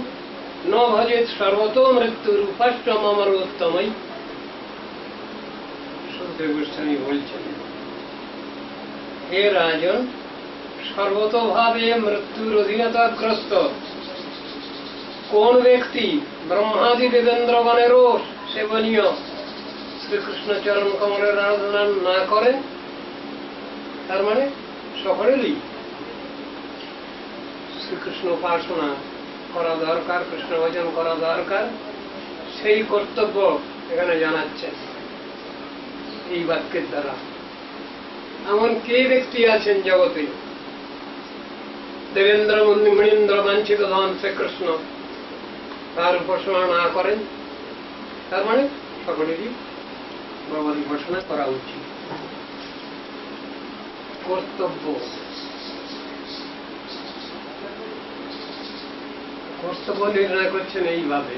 ন ভজেত সর্বতো মৃত্যুর উপাষ্টম অমরোত্তমই। সুখদেব গোস্বামী বলছেন, হে রাজন, সর্বতোভাবে মৃত্যুর অধীনতাগ্রস্ত কোন ব্যক্তি ব্রহ্মাদি দেবেন্দ্রগণেরও সেবনীয় শ্রীকৃষ্ণ চরণ কমলের আরাধনা না করেন, তার মানে সকলেরই শ্রীকৃষ্ণ উপাসনা করা দরকার, কৃষ্ণ ভজন করা দরকার, সেই কর্তব্য এখানে জানাচ্ছেন এই বাক্যের দ্বারা। এমন কে ব্যক্তি আছেন জগতে দেবেন্দ্র মণীন্দ্র বাঞ্ছিত ধন শ্রীকৃষ্ণ তার উপাসনা না করেন? তার মানে সকলেরই বাবার উপাসনা করা উচিত, কর্তব্য। কর্তব্য নির্ণয় করছেন এইভাবে,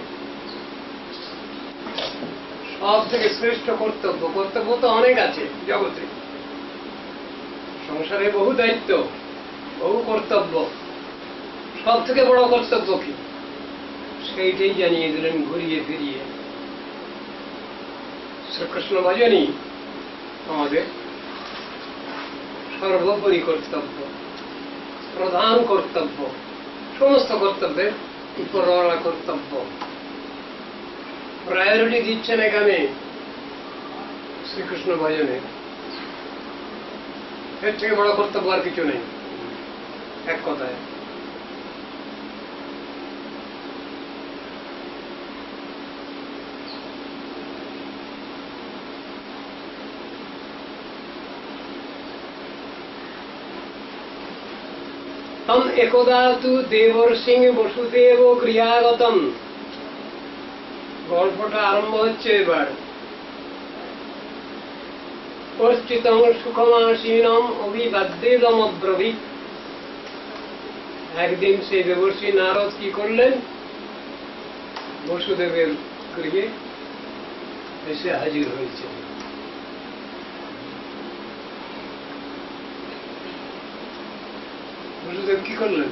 সব থেকে শ্রেষ্ঠ কর্তব্য। কর্তব্য তো অনেক আছে জগতে, সংসারে বহু দায়িত্ব, বহু কর্তব্য। সব থেকে বড় কর্তব্য কি, সেইটাই জানিয়ে দিলেন ঘুরিয়ে ফিরিয়ে। শ্রীকৃষ্ণ ভজনই আমাদের সর্বোপরি কর্তব্য, প্রধান কর্তব্য, সমস্ত কর্তব্যের উপরওয়ালা কর্তব্য। প্রায়োরিটি দিচ্ছেন এখানে শ্রীকৃষ্ণ ভজনে। এর থেকে বড় কর্তব্য আর কিছু নেই, এক কথায়। তম একদা তু দেবর্ষিং বসুদেব গৃহাগতম। গল্পটা আরম্ভ হচ্ছে এবার। কশ্চিতং সুখমাসীনম অভিবাদ্যেদম অব্রবীৎ। একদিন সেই দেবর্ষি নারদ কি করলেন, বসুদেবের গৃহে এসে হাজির হয়েছে। বসুদেব কি করলেন?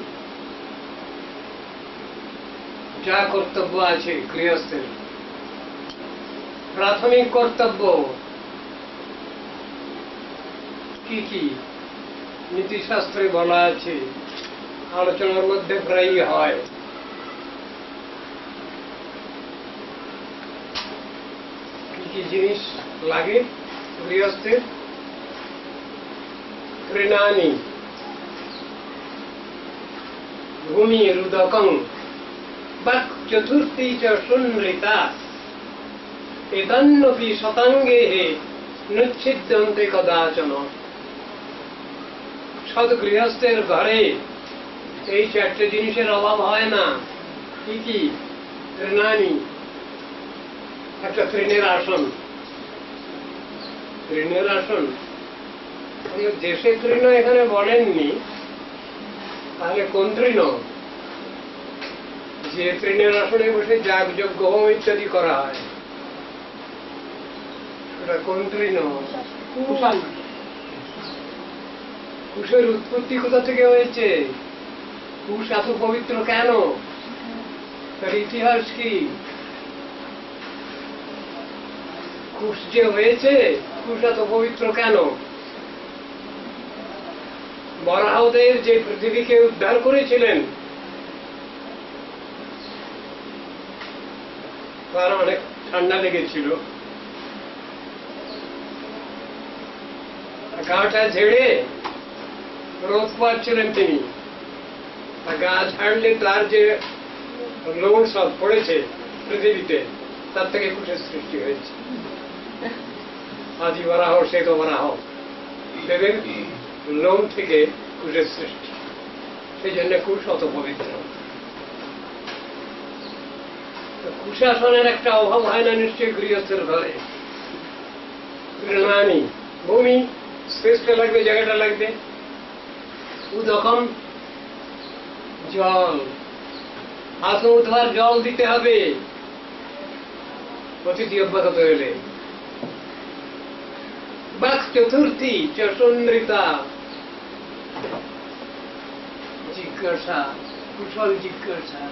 যা কর্তব্য আছে গৃহস্থের, প্রাথমিক কর্তব্য কি কি নীতিশাস্ত্রে বলা আছে, আলোচনার মধ্যে প্রায়ই হয়। কি কি জিনিস লাগে গৃহস্থের? তৃণানি ভূমি রুদকং বাক চতুর্থী চ সুনৃতা এতন্নপি শতাঙ্গে নুচ্ছিদ্যন্তে কদাচন। সৎ গৃহস্থের ঘরে এই চারটে জিনিসের অভাব হয় না। কি কি? তৃণানি, একটা তৃণের আসন। তৃণের আসন দেশে তৃণ এখানে বলেননি, তাহলে কোন তৃণ? যে তৃণের আসনে বসে যাগযজ্ঞ হোম ইত্যাদি করা হয়, এটা কোন তৃণ? কুশের উৎপত্তি কোথা থেকে হয়েছে? কুশ এত পবিত্র কেন? তার ইতিহাস কি? কুশ যে হয়েছে, কুশ এত পবিত্র কেন? বরাহদেব যে পৃথিবীকে উদ্ধার করেছিলেন, তার অনেক ঠান্ডা লেগেছিল, গাটা ঝেড়ে রোদ পাচ্ছিলেন তিনি। গা ঝাড়লে তার যে লোম সব পড়েছে পৃথিবীতে, তার থেকে কুশের সৃষ্টি হয়েছে। আদি বরাহ শ্বেত বরাহ, দেবের লোম থেকে কুশের সৃষ্টি। সেই জন্য কুশ অত পবিত্র। কুশাসনের একটা অভাব হয় না নিশ্চয়ই গৃহস্থের ঘরে। তৃণানি ভূমি, স্পেসটা লাগবে, জায়গাটা লাগবে। উদকম জল, হাত উঠবার জল দিতে হবে অতিথি অভ্যাগত হলে। বাক চতুর্থী চ সুনৃতা, জিজ্ঞাসা, কুশল জিজ্ঞাসা।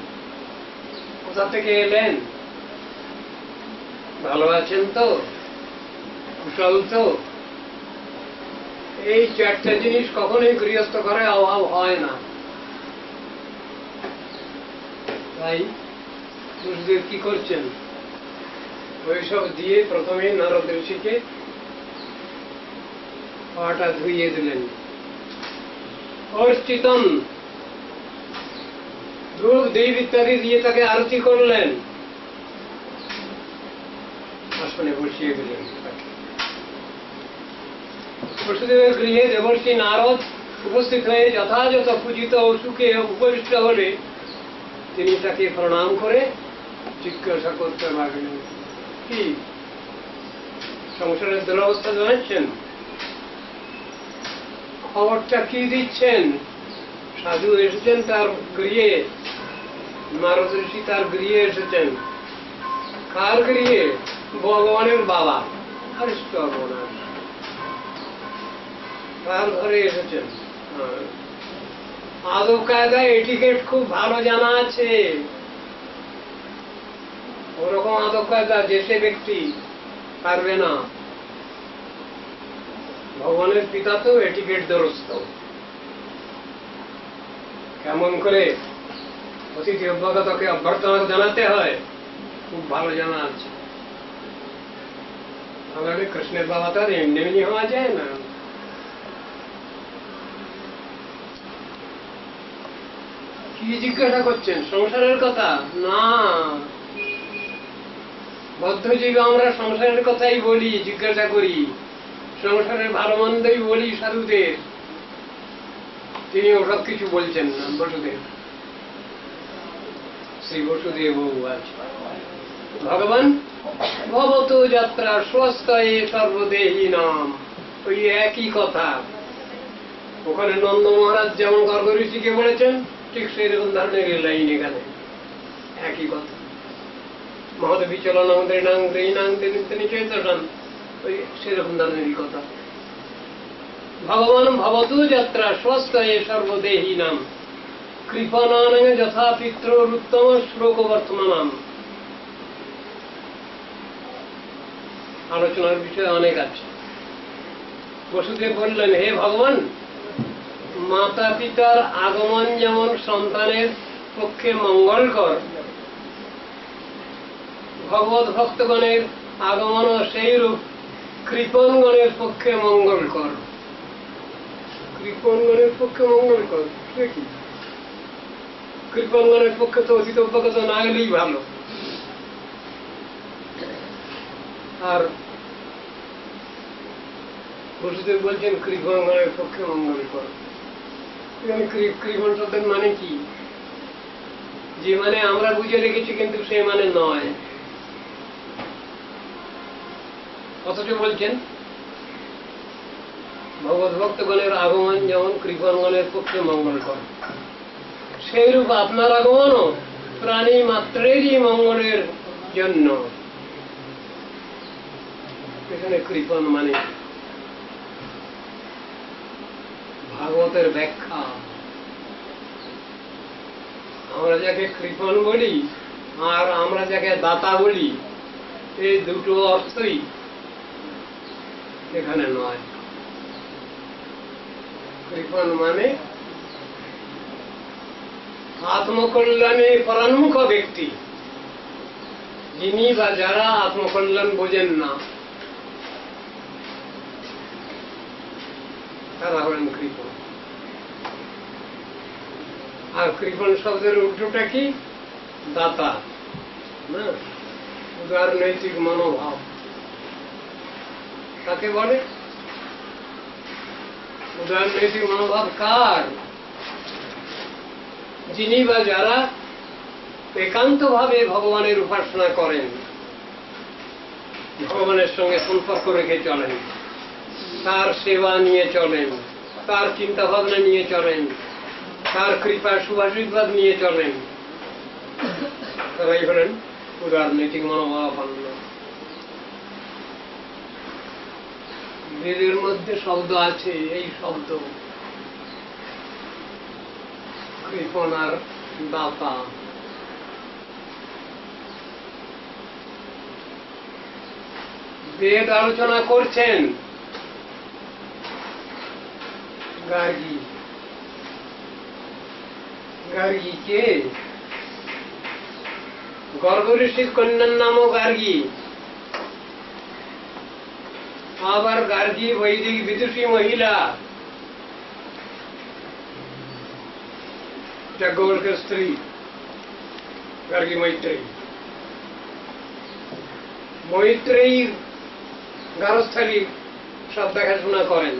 কোথা থেকে এলেন? ভালো আছেন তো? কুশল তো? এই চারটা জিনিস কখনোই গৃহস্থ ঘরে অভাব হয় না। তাই বসুদেব কি করছেন? ওইসব দিয়ে প্রথমে নারদ ঋষিকে পাটা ধুইয়ে দিলেন। অর্চিতন, ধূপ দীপ ইত্যাদি দিয়ে তাকে আরতি করলেন, আসনে বসিয়ে দিলেন। বসুদেবের গৃহে দেবর্ষি নারদ উপস্থিত হয়ে যথাযথ পূজিত ও সুখে উপবিষ্ট হলে তিনি তাকে প্রণাম করে জিজ্ঞাসা করতে লাগলেন, কি সংসারের দুরবস্থা জানাচ্ছেন? খবরটা কি দিচ্ছেন? সাধু এসেছেন তার গৃহে, নারদ ঋষি তার গৃহে এসেছেন। কার গৃহে? ভগবানের বাবা হরিষ্ঠ ভগবান, তার ঘরে এসেছেন। আদব কায়দা এটিকেট খুব ভালো জানা আছে। ওরকম আদব কায়দা যে সে ব্যক্তি পারবে না। ভগবানের পিতা তো এটিকেট দরস্ত। কেমন করে অতিথি অভ্যাগতকে অভ্যর্থনা জানাতে হয় খুব ভালো জানা আছে। আমাদের কৃষ্ণের বাবা তার এমনি এমনি হওয়া যায় না। কি জিজ্ঞাসা করছেন? সংসারের কথা না। বদ্ধজীবী আমরা সংসারের কথাই বলি, জিজ্ঞাসা করি, সংসারের ভালো মন্দই বলি সাধুদের। তিনি ওসব কিছু বলছেন না। বসুদেব, শ্রী বসুদেব আছে ভগবান ভবতু যাত্রা স্বস্তয়ে সর্বদেহী নাম, ওই একই কথা। ওখানে নন্দ মহারাজ যেমন গর্গ ঋষিকে বলেছেন, ঠিক সেরকম ধরনের লাইন এখানে একই কথা। মহাদেবী চলন আমাদের নাং তিনি চেতন, ওই সেরকম ধরনেরই কথা। ভগবান ভবতু যাত্রা স্বস্তয়ে সর্বদেহিনাম কৃপণানং যথা পিত্রোত্তম শ্লোক বর্তমানাম। আলোচনার বিষয় অনেক আছে। বসুদেব বললেন, হে ভগবান, মাতা পিতার আগমন যেমন সন্তানের পক্ষে মঙ্গলকর, ভগবত ভক্তগণের আগমনও সেইরূপ কৃপণগণের পক্ষে মঙ্গলকর। কৃপণগণের পক্ষে মঙ্গলকর সে কি? কৃপণগণের পক্ষে তো অতীত অভ্যাগত না গেলেই ভালো। আর বসুদেব বলছেন কৃপণগণের পক্ষে মঙ্গলকর। কৃপণ শব্দের মানে কি? যে মানে আমরা বুঝে রেখেছি, কিন্তু সে মানে নয়। অথচ বলছেন ভগবত ভক্তগণের আগমন যেমন কৃপণগণের পক্ষে মঙ্গলকর, সেইরূপ আপনার আগমনও প্রাণী মাত্রেরই মঙ্গলের জন্য। এখানে কৃপণ মানে ভাগবতের ব্যাখ্যা। আমরা যাকে কৃপণ বলি আর আমরা যাকে দাতা বলি, এই দুটো অর্থই এখানে নয়। কৃপণ মানে আত্মকল্যাণে পরান্মুখ ব্যক্তি, যিনি বা যারা আত্মকল্যাণ বোঝেন না, তারা হলেন কৃপণ। আর কৃপণ শব্দের উল্টোটা কি? দাতা, না? উদার নৈতিক মনোভাব কাকে বলে? উদার নৈতিক মনোভাব কার? যিনি বা যারা একান্ত ভাবে ভগবানের উপাসনা করেন, ভগবানের সঙ্গে সম্পর্ক রেখে চলেন, তার সেবা নিয়ে চলেন, তার চিন্তা ভাবনা নিয়ে চলেন, তার কৃপা শুভাশীর্বাদ নিয়ে চলেন, তারাই হলেন উদার নৈতিক মনোভাবাপন্ন। বেদের মধ্যে শব্দ আছে, এই শব্দ কৃপণ আর দাতা। বেদ আলোচনা করছেন গার্গী। গার্গী কে? গর্গ ঋষির কন্যার নামও গার্গী। আবার গার্গী বৈদিক বিদুষী মহিলা, যাজ্ঞবল্কের স্ত্রী গার্গী মৈত্রেয়ী। মৈত্রেয়ী গারস্থলী সব দেখাশোনা করেন,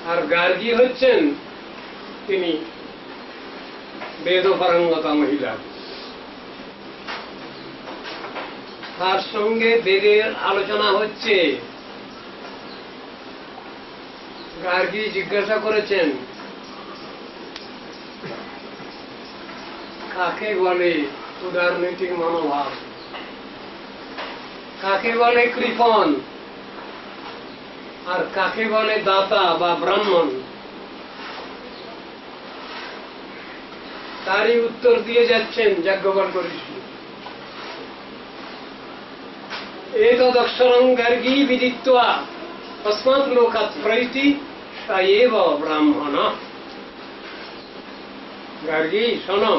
আর গার্গী হচ্ছেন তিনি বেদ পারঙ্গতা মহিলা। তার সঙ্গে বেদের আলোচনা হচ্ছে। গার্গী জিজ্ঞাসা করেছেন, কাকে বলে উদার নৈতিক মনোভাব? কাকে বলে কৃপণ? আর কাকে বলে দাতা বা ব্রাহ্মণ? তারই উত্তর দিয়ে যাচ্ছেন যাজ্ঞবল্ক ঋষি। এতদক্ষরং গার্গী বিদিত্বা তস্মাৎ লোকাৎ প্রৈতি স এব ব্রাহ্মণ। গার্গী শোনো,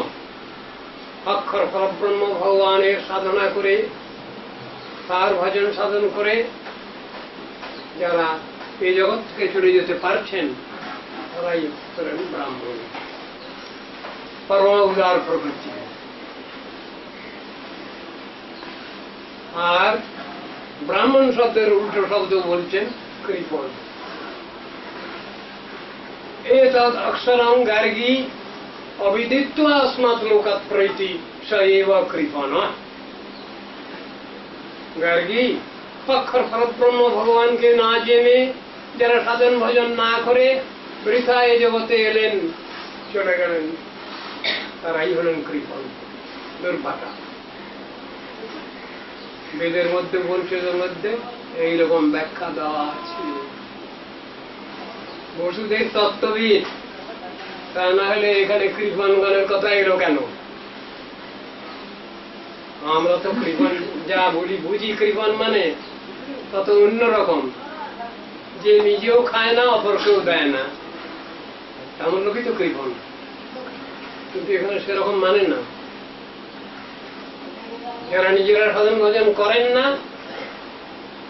অক্ষর পরব্রহ্ম ভগবানের সাধনা করে, তার ভজন সাধন করে যারা এই জগৎ থেকে চলে যেতে পারছেন, তারাই হলেন ব্রাহ্মণ, পরম উদার প্রকৃতি। আর ব্রাহ্মণ শব্দের উল্টো শব্দ বলছেন কৃপণ। এতদ অক্ষরং গার্গী অবিদিত্বা अस्मात् লোকাৎ প্রৈতি স এব কৃপণ। গার্গী অক্ষর পরব্রহ্ম ভগবানকে না জেনে যারা সাধন ভজন না করে বৃথা এ জগতে এলেন, চলে গেলেন, তারাই হলেন কৃপণ, দুর্ভাগা। বেদের মধ্যে, উপনিষদের মধ্যে এইরকম ব্যাখ্যা দেওয়া আছে। বসুদেব তত্ত্ববিদ, তা না হলে এখানে কৃপণগণের কথা এলো কেন? আমরা তো কৃপণ যা বলি বুঝি, কৃপণ মানে তত অন্যরকম, যে নিজেও খায় না অপরকেও দেয় না, তেমন লোকই তো কৃপণ। কিন্তু এখানে সেরকম মানে না। যারা নিজেরা সাধন ভজন করেন না,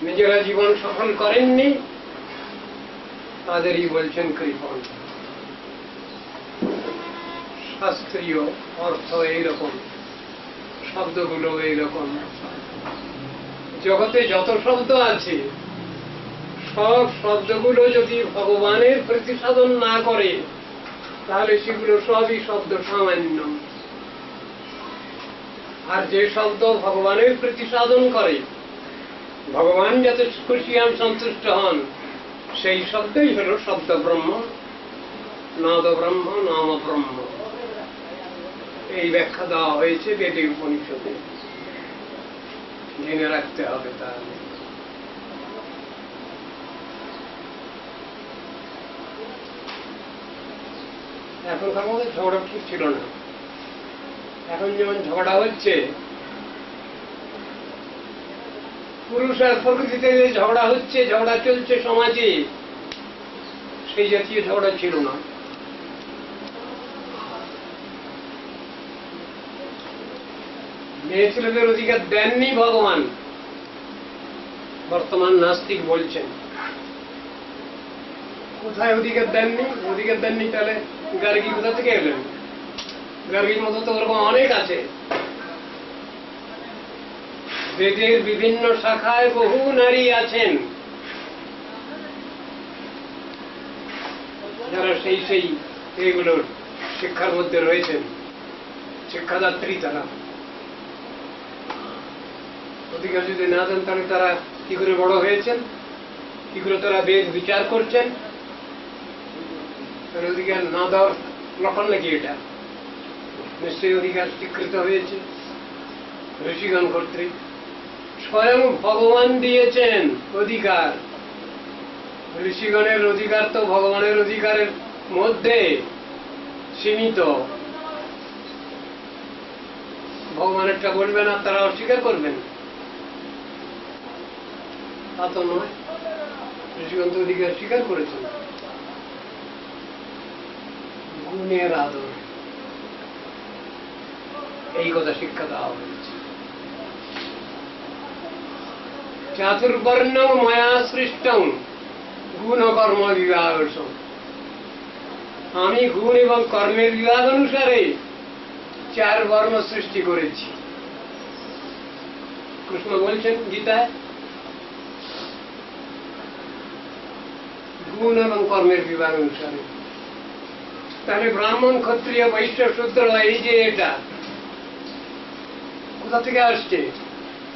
নিজেরা জীবন সফল করেননি, তাদেরই বলছেন কৃপণ। শাস্ত্রীয় অর্থ এইরকম, শব্দগুলো এইরকম। জগতে যত শব্দ আছে, সব শব্দগুলো যদি ভগবানের প্রতিসাধন না করে, তাহলে সেগুলো সবই শব্দ সামান্য। আর যে শব্দ ভগবানের প্রতিসাধন করে, ভগবান যাতে খুশি হন, সন্তুষ্ট হন, সেই শব্দই হল শব্দ ব্রহ্ম, নাদ ব্রহ্ম, নাম ব্রহ্ম। এই ব্যাখ্যা দেওয়া হয়েছে বেদে উপনিষদে, জেনে রাখতে হবে। তাহলে এখনকার মধ্যে ঝগড়া ঠিক ছিল না। এখন যেমন ঝগড়া হচ্ছে, পুরুষ আর প্রকৃতিতে যে ঝগড়া হচ্ছে, ঝগড়া চলছে সমাজে, সেই জাতীয় ঝগড়া ছিল না। মেয়ে ছেলেদের অধিকার দেননি ভগবান, বর্তমান নাস্তিক বলছেন। কোথায় অধিকার দেননি? অধিকার দেননি তাহলে গার্গী কোথা থেকে এলেন? গার্গীর মতো তো ওরকম অনেক আছে। বেদের বিভিন্ন শাখায় বহু নারী আছেন, যারা সেই সেই এইগুলোর শিক্ষার মধ্যে রয়েছেন, শিক্ষাদাত্রী। তারা অধিকার যদি না দেন, তাহলে তারা কি করে বড় হয়েছেন, কি করে তারা বেদ বিচার করছেন? তার অধিকার না দেওয়ার লক্ষণ নাকি এটা? নিশ্চয়ই অধিকার স্বীকৃত হয়েছে ঋষিগণ কর্তৃক। স্বয়ং ভগবান দিয়েছেন অধিকার। ঋষিগণের অধিকার তো ভগবানের অধিকারের মধ্যে সীমিত। ভগবানেরটা বলবেন আর তারা অস্বীকার করবেন, তা তো নয়। ঋষিগণ তো অধিকার স্বীকার করেছেন। গুণের আদর, এই কথা শিক্ষা দেওয়া হয়েছে। চাতুর্বর্ণ ময়া সৃষ্টং গুণ কর্ম বিভাগ। আমি গুণ এবং কর্মের বিভাগ অনুসারে 4 বর্ণ সৃষ্টি করেছি। কৃষ্ণ বলছেন গীতায়, গুণ এবং কর্মের বিভাগ অনুসারে। তাহলে ব্রাহ্মণ, ক্ষত্রিয়, বৈশ্য, শূদ্র, এই যে এটা কোথা থেকে আসছে?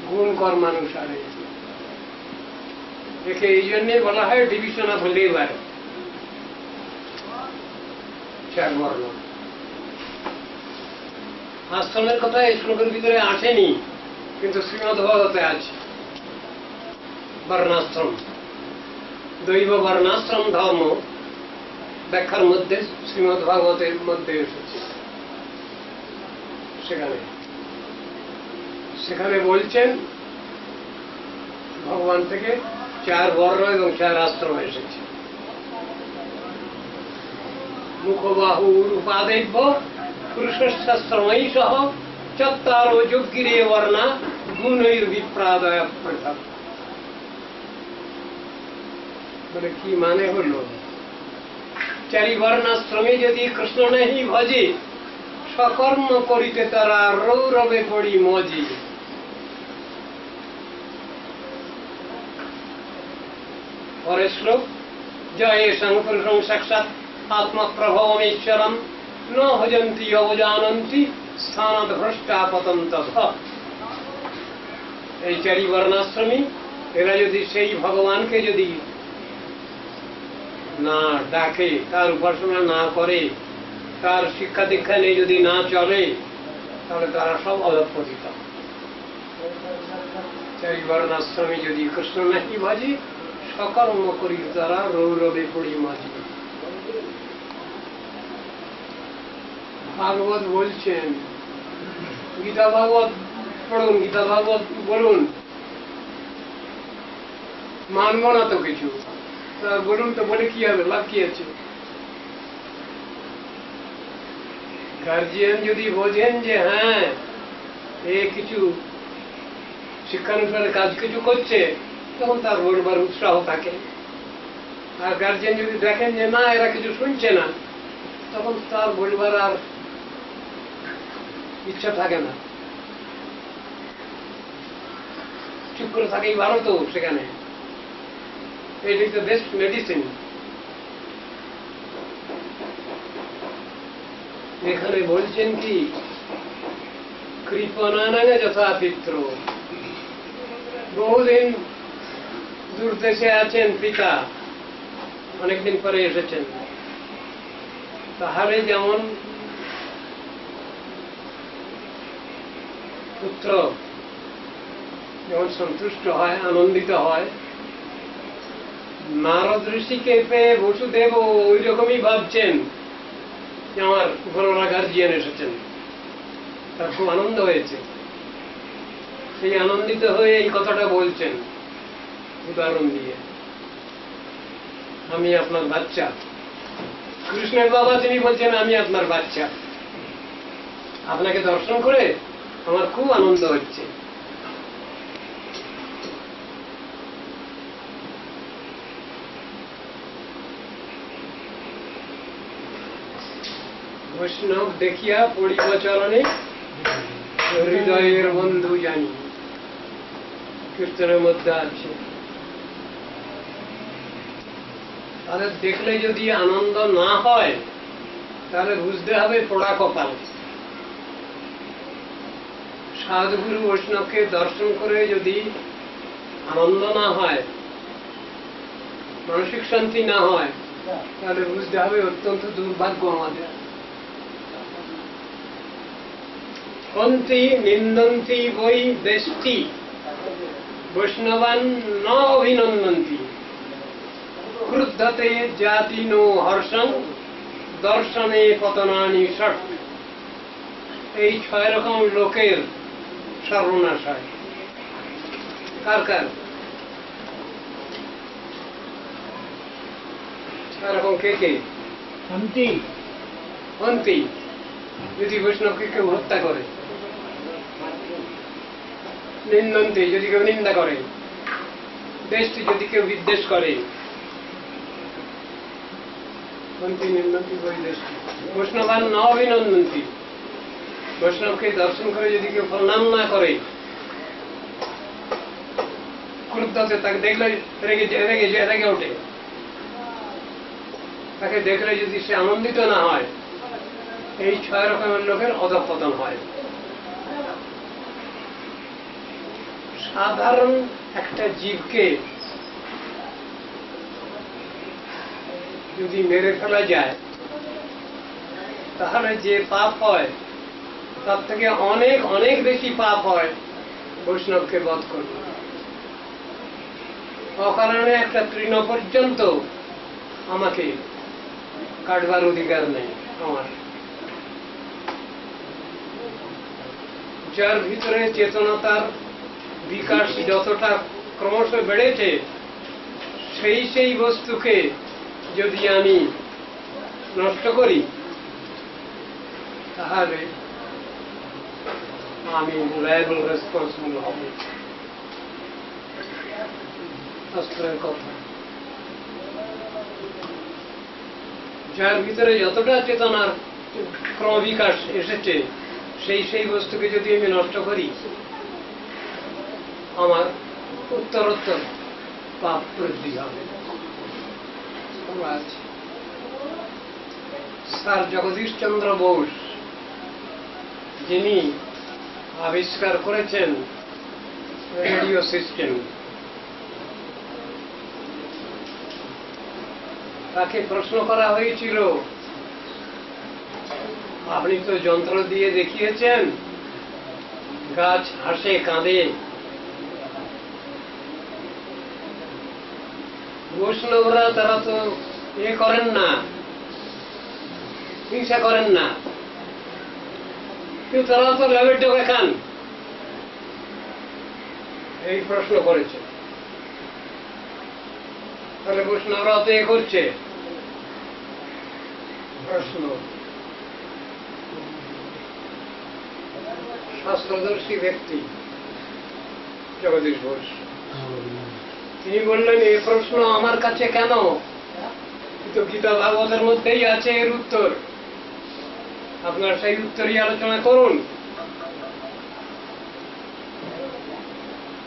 গুণ কর্মানুসারে। একে এই জন্যে বলা হয় ডিভিশন অফ লেবার। 4 বর্ণ। আশ্রমের কথা এই শ্লোকের ভিতরে আসেনি, কিন্তু শ্রীমদ ভাগবতে আছে। বর্ণাশ্রম, দৈব বর্ণাশ্রম ধর্ম ব্যাখ্যার মধ্যে শ্রীমদ ভাগবতের মধ্যে এসেছে। সেখানে বলছেন ভগবান থেকে 4 বর্ণ এবং 4 আশ্রম এসেছে। মুখবাহু রূপাদেব্য পুরুষশ্রমৈ সহ 4 যোগ্যিরে বর্ণা গুণৈর বিপ্রাদয় পৃথক। বলে কি মানে হলো? 4 বর্ণাশ্রমে যদি কৃষ্ণ নেই ভজে, সকর্ম করিতে তারা রৌরবে পড়ি মজি। পরের শ্লোক, জয়ে পুরুষং সাক্ষাৎ আত্মপ্রভবমেশ্বরম ন ভজন্তি অবজানন্তি স্থানাৎ ভ্রষ্টা পতন্তঃ। এই 4 বর্ণাশ্রমী এরা যদি সেই ভগবানকে যদি না ডাকে, তার উপাসনা না করে, তার শিক্ষা দীক্ষা নেই যদি না চলে, তাহলে তারা সব অধঃপতিত। 4 বর্ণাশ্রমী যদি কৃষ্ণ নাহি ভজে, সকর্ম করি তারা রৌরবে পড়ি মাঝি। ভাগবত বলছেন, গীতা ভাগবত পড়ুন, গীতা ভাগবত বলুন, মানব না তো কিছু, তা বলুন তো, বলে কি হবে, লাভ কি আছে? গার্জিয়ান যদি বোঝেন যে হ্যাঁ এ কিছু শিক্ষানুসারে কাজ কিছু করছে, তখন তার বলবার উৎসাহ থাকে। আর গার্জিয়ান যদি দেখেন যে না এরা কিছু শুনছে না, তখন তার বলবার আর ইচ্ছা থাকে না, চুপ করে থাকেই ভালো। তো সেখানে এটি তো বেস্ট মেডিসিন। এখানে বলছেন কি, কৃপণানাং যথা পিত্র। বহুদিন দূর দেশে আছেন পিতা, অনেকদিন পরে এসেছেন, তাহলে যেমন পুত্র যেমন সন্তুষ্ট হয়, আনন্দিত হয়, নারদ ঋষিকে পেয়ে বসুদেব ওই রকমই ভাবছেন যে আমার ঘরোয়া গার্জিয়ান এসেছেন, তার খুব আনন্দ হয়েছে। সেই আনন্দিত হয়ে এই কথাটা বলছেন উদাহরণ দিয়ে, আমি আপনার বাচ্চা। কৃষ্ণের বাবা তিনি বলছেন আমি আপনার বাচ্চা, আপনাকে দর্শন করে আমার খুব আনন্দ হচ্ছে। বৈষ্ণব দেখিয়া পড়িব চরণে, হৃদয়ের বন্ধু জানি, কীর্তনের মধ্যে আছে। তাহলে দেখলে যদি আনন্দ না হয়, তাহলে বুঝতে হবে পোড়া কপাল। সাধুগুরু বৈষ্ণবকে দর্শন করে যদি আনন্দ না হয়, মানসিক শান্তি না হয়, তাহলে বুঝতে হবে অত্যন্ত দুর্ভাগ্য আমাদের। হন্তি নিন্দন্তি বৈ দেষ্টি, বৈষ্ণবান ন অভিনন্দন্তি, ক্রুদ্ধতে জাতি নো হর্ষং, দর্শনে পতনানি ষট। এই 6 রকম লোকের সর্বনাশ হয়। কার কার? 6 রকম কে কে? শান্তি, হন্তি, যদি বৈষ্ণবকে কেউ হত্যা করে। নিন্দন্তি, যদি কেউ নিন্দা করে। দেশটি, যদি কেউ বিদ্বেষ করে। হন্তি নিন্দন্তি বৈ দেশটি। বৈষ্ণবান ন অভিনন্দন্তি, বৈষ্ণবকে দর্শন করে যদি কেউ প্রণাম না করে, ক্রুদ্ধতে, তাকে দেখলে রেগে ওঠে, তাকে দেখলে যদি সে আনন্দিত না হয়, এই 6 রকমের লোকের অধঃপতন হয়। সাধারণ একটা জীবকে যদি মেরে ফেলা যায়, তাহলে যে পাপ হয় তার থেকে অনেক অনেক বেশি পাপ হয় বৈষ্ণবকে বধ করবে। অকারণে একটা তৃণ পর্যন্ত আমাকে কাটবার অধিকার নেই আমার। যার ভিতরে চেতনতার বিকাশ যতটা ক্রমশ বেড়েছে, সেই বস্তুকে যদি আমি নষ্ট করি, তাহলে আমি লায়াবল, রেসপন্সিবল হব। শাস্ত্রের কথা, যার ভিতরে যতটা চেতনার ক্রমবিকাশ এসেছে, সেই বস্তুকে যদি আমি নষ্ট করি, আমার উত্তরোত্তর পাপ বৃদ্ধি হবে। স্যার জগদীশ চন্দ্র বোস, যিনি আবিষ্কার করেছেন রেডিও সিস্টেম, তাকে প্রশ্ন করা হয়েছিল, আপনি তো যন্ত্র দিয়ে দেখিয়েছেন গাছ হাসে কাঁদে, বৈষ্ণবরা তারা তো করেন না, হিংসা করেন না, কিন্তু তারা তো লেবের ডোকে খান। এই প্রশ্ন করেছে, তাহলে বৈষ্ণবরা তো করছে। প্রশ্ন, শাস্ত্রদর্শী ব্যক্তি জগদীশ ঘোষ, তিনি বললেন এই প্রশ্ন আমার কাছে কেন? কিন্তু গীতা ভাগবতের মধ্যেই আছে এর উত্তর, আপনার সেই উত্তরই আলোচনা করুন,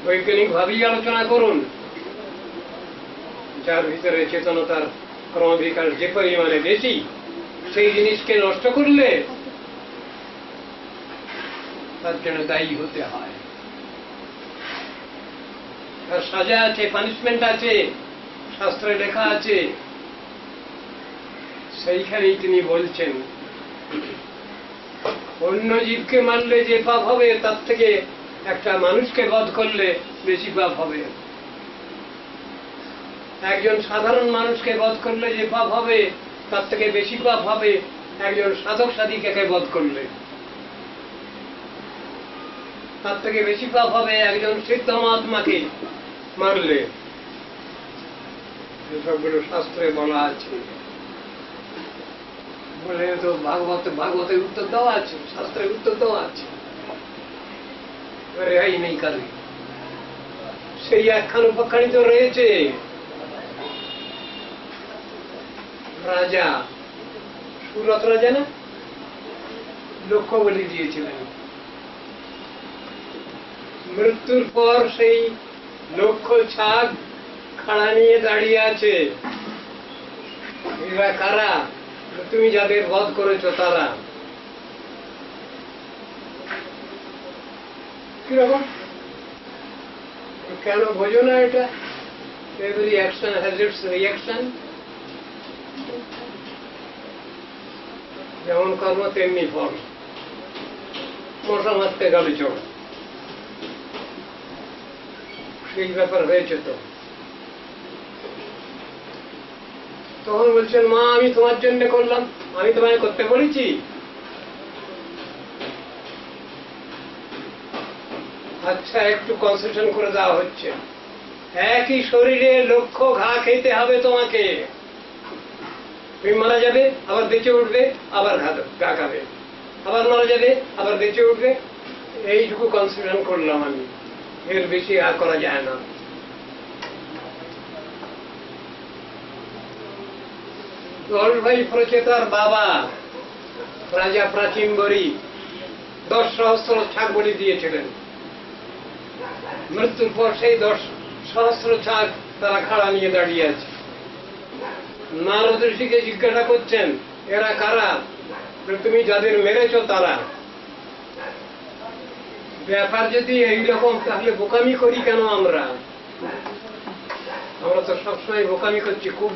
বৈজ্ঞানিক ভাবেই আলোচনা করুন। যার ভিতরে চেতনতার ক্রমবিকাশ যে পরিমাণে বেশি, সেই জিনিসকে নষ্ট করলে তার জন্য দায়ী হতে হয়, তার সাজা আছে, পানিশমেন্ট আছে, শাস্ত্রে লেখা আছে। সেইখানেই তিনি বলছেন অন্য জীবকে মারলে যে পাপ হবে তার থেকে একটা মানুষকে বধ করলে বেশি পাপ হবে। একজন সাধারণ মানুষকে বধ করলে যে পাপ হবে তার থেকে বেশি পাপ হবে একজন সাধক সাধিকাকে বধ করলে। তার থেকে বেশি পাপ হবে একজন সিদ্ধ মহাত্মাকে মারলে। সবগুলো শাস্ত্রে বলা আছে, বলে তো ভাগবতের উত্তর দেওয়া আছে, শাস্ত্রের উত্তর দেওয়া আছে, রেহাই নেই কারণ। সেই একখান উপাখ্যানই তো রয়েছে, রাজা সুরত রাজা না, লক্ষ্য বলি দিয়েছিলেন। মৃত্যুর পর সেই লক্ষ্য ছাগ খাড়া নিয়ে দাঁড়িয়ে আছে। এরা কারা? তুমি যাদের বধ করেছ তারা। কিরকম? কেন বোঝো না এটা? Every action has its reaction. যেমন কর্ম তেমনি ফল। মশা মারতে গাড়ি চড়, সেই ব্যাপার হয়েছে। তো তখন বলছেন মা আমি তোমার জন্য করলাম, আমি তোমায় করতে বলেছি? আচ্ছা একটু কনসেশন করে দেওয়া হচ্ছে, একই শরীরে লক্ষ্য ঘা খেতে হবে তোমাকে। তুমি মারা যাবে, আবার বেঁচে উঠবে, আবার ঘা খাবে, আবার মারা যাবে, আবার বেঁচে উঠবে। এইটুকু কনসেশন করলাম আমি, এর বেশি আর করা যায় না। ভাই প্রচেতার বাবা রাজা প্রাচীনবরী 10 সহস্র ছাগ বলি দিয়েছিলেন। মৃত্যুর পর সেই 10 সহস্র ছাগ তারা খাড়া নিয়ে দাঁড়িয়ে আছে। নারদ ঋষিকে জিজ্ঞাসা করছেন এরা কারা? তুমি যাদের মেরেছ তারা। ব্যাপার যদি এইরকম তাহলে বোকামি করি কেন আমরা? আমরা তো সবসময় বোকামি করছি, খুব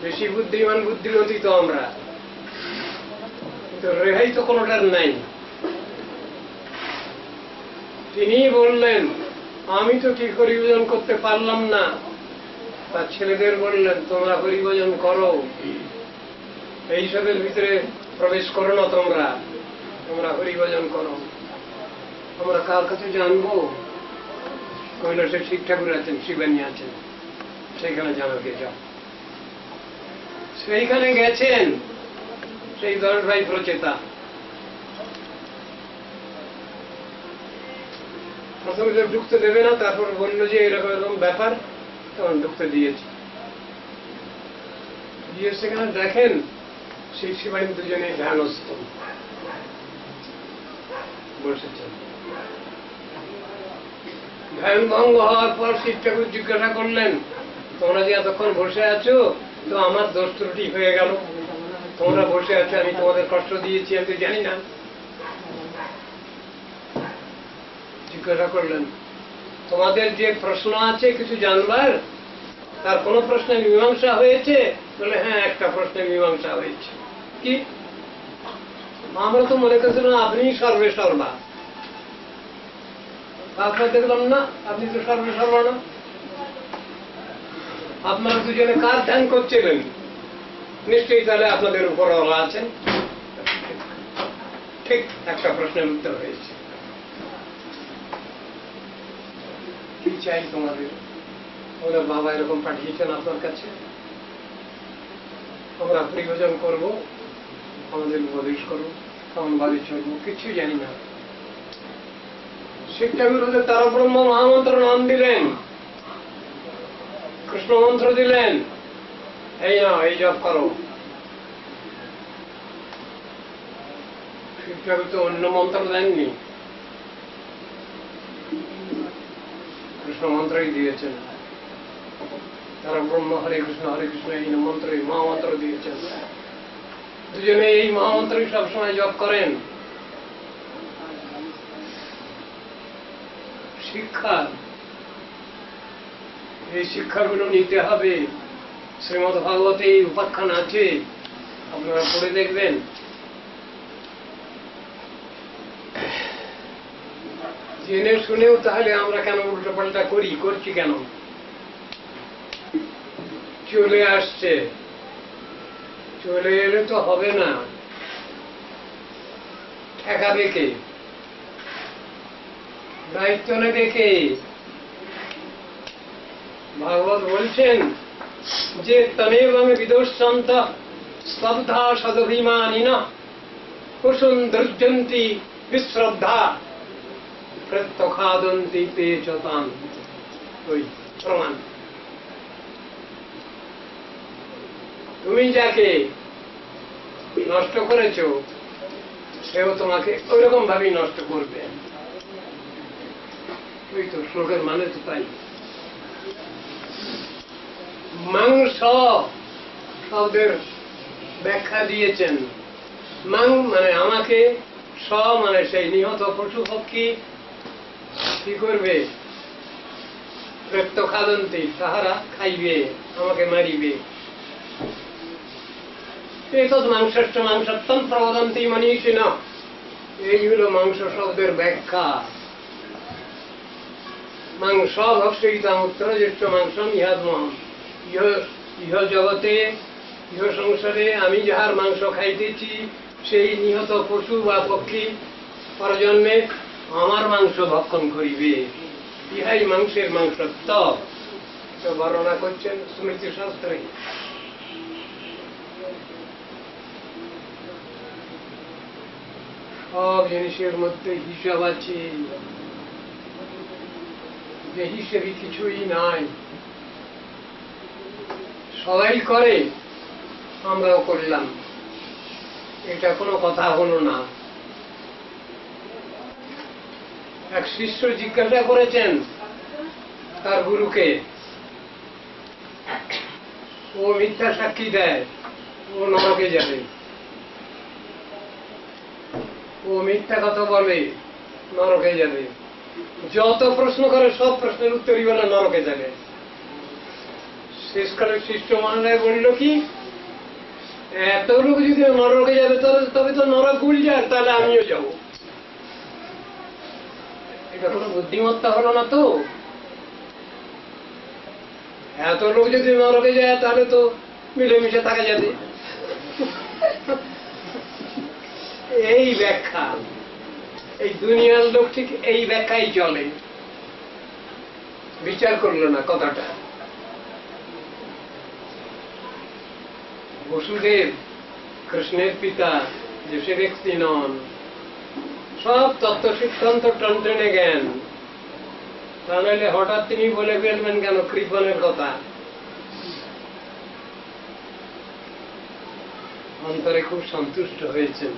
বেশি বুদ্ধিমান বুদ্ধিমতী তো আমরা, কিন্তু রেহাই তো কোনোটার নাই। তিনি বললেন আমি তো ঠিক হরিভজন করতে পারলাম না। তার ছেলেদের বললেন তোমরা হরিভজন করো, এইসবের ভিতরে প্রবেশ করো না, তোমরা তোমরা হরিভজন করো। আমরা কার কাছে জানবো? কৈলাসে শিব ঠাকুর আছেন, শিবানী আছেন, সেইখানে জানাতে যাও। সেইখানে গেছেন সেই 10 ভাই প্রচেতা। প্রথমে ঢুকতে দেবে না, তারপর বললো যে এরকম এরকম ব্যাপার, তখন ঢুকতে দিয়েছে। গিয়ে সেখানে দেখেন সেই শিবানী দুজনে ধ্যানস্থ বসেছেন। ধ্যান ভঙ্গ হওয়ার পর শিব ঠাকুর জিজ্ঞাসা করলেন তোমরা যে এতক্ষণ বসে আছো, তো আমার দোষ ত্রুটি হয়ে গেল, তোমরা বসে আছো, আমি তোমাদের কষ্ট দিয়েছি, আমি তো জানি না। জিজ্ঞাসা করলেন তোমাদের যে প্রশ্ন আছে কিছু জানবার, তার কোন প্রশ্নে মীমাংসা হয়েছে? বলে হ্যাঁ একটা প্রশ্নে মীমাংসা হয়েছে। কি? আমরা তো মনে করছিলাম আপনি সর্বে সর্বা, তারপর দেখলাম না আপনি তো সর্বে সর্বা না। আপনারা দুজনে কার ধ্যান করছিলেন? নিশ্চয়ই তাহলে আপনাদের উপর আল্লাহ আছেন। ঠিক একটা প্রশ্নের উত্তর হয়েছে। কি চাই তোমাদের? ওরা বাবা এরকম পাঠিয়েছেন আপনার কাছে, আমরা পরিভোজন করবো, আমাদের উপদেশ করবো, কেমন ভাবে চলবো, কিছু জানি না। শিক্ষা বিরোধে তারা ব্রহ্ম মহামন্ত্র নাম দিলেন, কৃষ্ণ মন্ত্র দিলেন, এই না এই জপ করো। শিক্ষা তো অন্য মন্ত্র দেননি, কৃষ্ণ মন্ত্রই দিয়েছেন। তারা ব্রহ্ম হরে কৃষ্ণ এই মন্ত্রই মহামন্ত্র দিয়েছেন। দুজনে এই মহামন্ত্রই সবসময় জপ করেন। শিক্ষা, এই শিক্ষাগুলো নিতে হবে। শ্রীমদ্ ভাগবতে এই উপাখ্যান আছে, আপনারা পড়ে দেখবেন। জেনে শুনেও তাহলে আমরা কেন উল্টো পাল্টা করছি কেন? চলে আসছে, চলে এলে তো হবে না, ঠেকাবে কে? দায়িত্ব নেবে কে? ভাগবত বলছেন যে তমেবং বিদুষ্যন্ত স্তব্ধা সদভিমানিনঃ কুসুম দৃজ্যন্তি বিশ্রদ্ধা প্রত্যখাদন্তি পেচতান। ওই প্রমাণ। তুমি যাকে নষ্ট করেছো সেও তোমাকে ওইরকম ভাবেই নষ্ট করবে। ওই তো শ্লোকের মানে তো তাই। মাংস শব্দের ব্যাখ্যা দিয়েছেন। মাং মানে আমাকে, স মানে সেই নিহত পশু পক্ষী কি করবে? প্রত্যখাদন্তি, তাহারা খাইবে, আমাকে মারিবে। এতদ মাংসশ্চ মাংসত্বম প্রবদন্তি মনীষিণঃ। এই হলো মাংস শব্দের ব্যাখ্যা। মাংস ভক্ষয়িতামুত্র জ্যেষ্ঠ মাংসম ইহাত্মহম। ইহ জগতে, ইহ সংসারে আমি যাহার মাংস খাইতেছি সেই নিহত পশু বা পক্ষী পরজন্মে আমার মাংস ভক্ষণ করিবে। ইহাই মাংসের মাংসত্ব বর্ণনা করছেন স্মৃতি শাস্ত্রে। সব জিনিসের মধ্যে হিসাব আছে, যে হিসেবে কিছুই নাই। সবাই করে, আমরাও করলাম, এটা কোনো কথা হলো না। এক শিষ্য জিজ্ঞাসা করেছেন তার গুরুকে, ও মিথ্যা সাক্ষী দেয়, ও নরকে যাবে। ও মিথ্যা কথা বলে, নরকে যাবে। যত প্রশ্ন করে সব প্রশ্নের উত্তরই বলে নরকে যাবে। শেষকালে শিষ্য মহারাজ বলল কি, এত লোক যদি নরকে যাবে তবে তো নরক গুল যায়, তাহলে আমিও যাব। এটা কোনো বুদ্ধিমত্তা হলো না তো? এত লোক যদি নরকে যায় তাহলে তো মিলেমিশে থাকা যাবে। এই ব্যাখ্যা, এই দুনিয়ার লোক ঠিক এই ব্যাখ্যাই চলে। বিচার করলো না কথাটা। বসুদেব কৃষ্ণের পিতা, যে সে ব্যক্তি নন, সব তত্ত্ব সিদ্ধান্ত টনটনে জ্ঞান। তা নাহলে হঠাৎ তিনি বলে ফেলবেন কেন কৃপণের কথা? অন্তরে খুব সন্তুষ্ট হয়েছেন,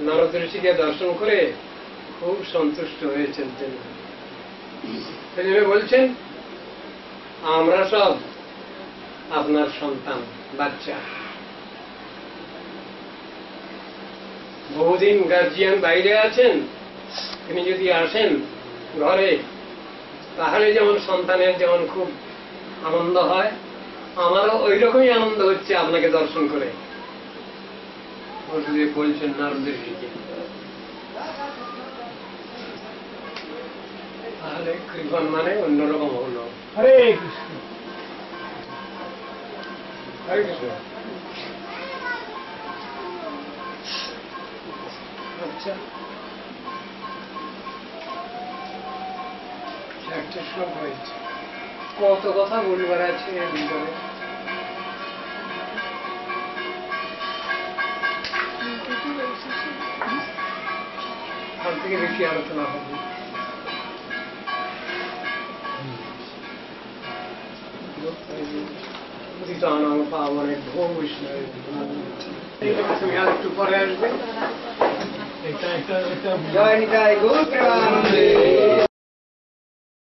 নারদ ঋষিকে দর্শন করে খুব সন্তুষ্ট হয়েছেন তিনি। তিনি বলছেন, আমরা সব আপনার সন্তান, বাচ্চা। বহুদিন গার্জিয়ান বাইরে আছেন, তিনি যদি আসেন ঘরে, তাহলে যেমন সন্তানের যেমন খুব আনন্দ হয়, আমারও ওই রকমই আনন্দ হচ্ছে আপনাকে দর্শন করে। বসুদেব বলছেন নারদের ঋষিকে। তাহলে কৃপণ মানে অন্যরকম হলো। হরে কৃষ্ণ। হরে কৃষ্ণ। আচ্ছা, একটা শ্লোক হয়েছে, কত কথা বলবার আছে এর ভিতরে। তার থেকে বেশি আলোচনা হবে। পতিতানাং পাবনেভ্যো বৈষ্ণবেভ্যো। তুমি আর একটু পরে আসবে। এটা জয় নিতাই গৌর প্রেমানন্দে।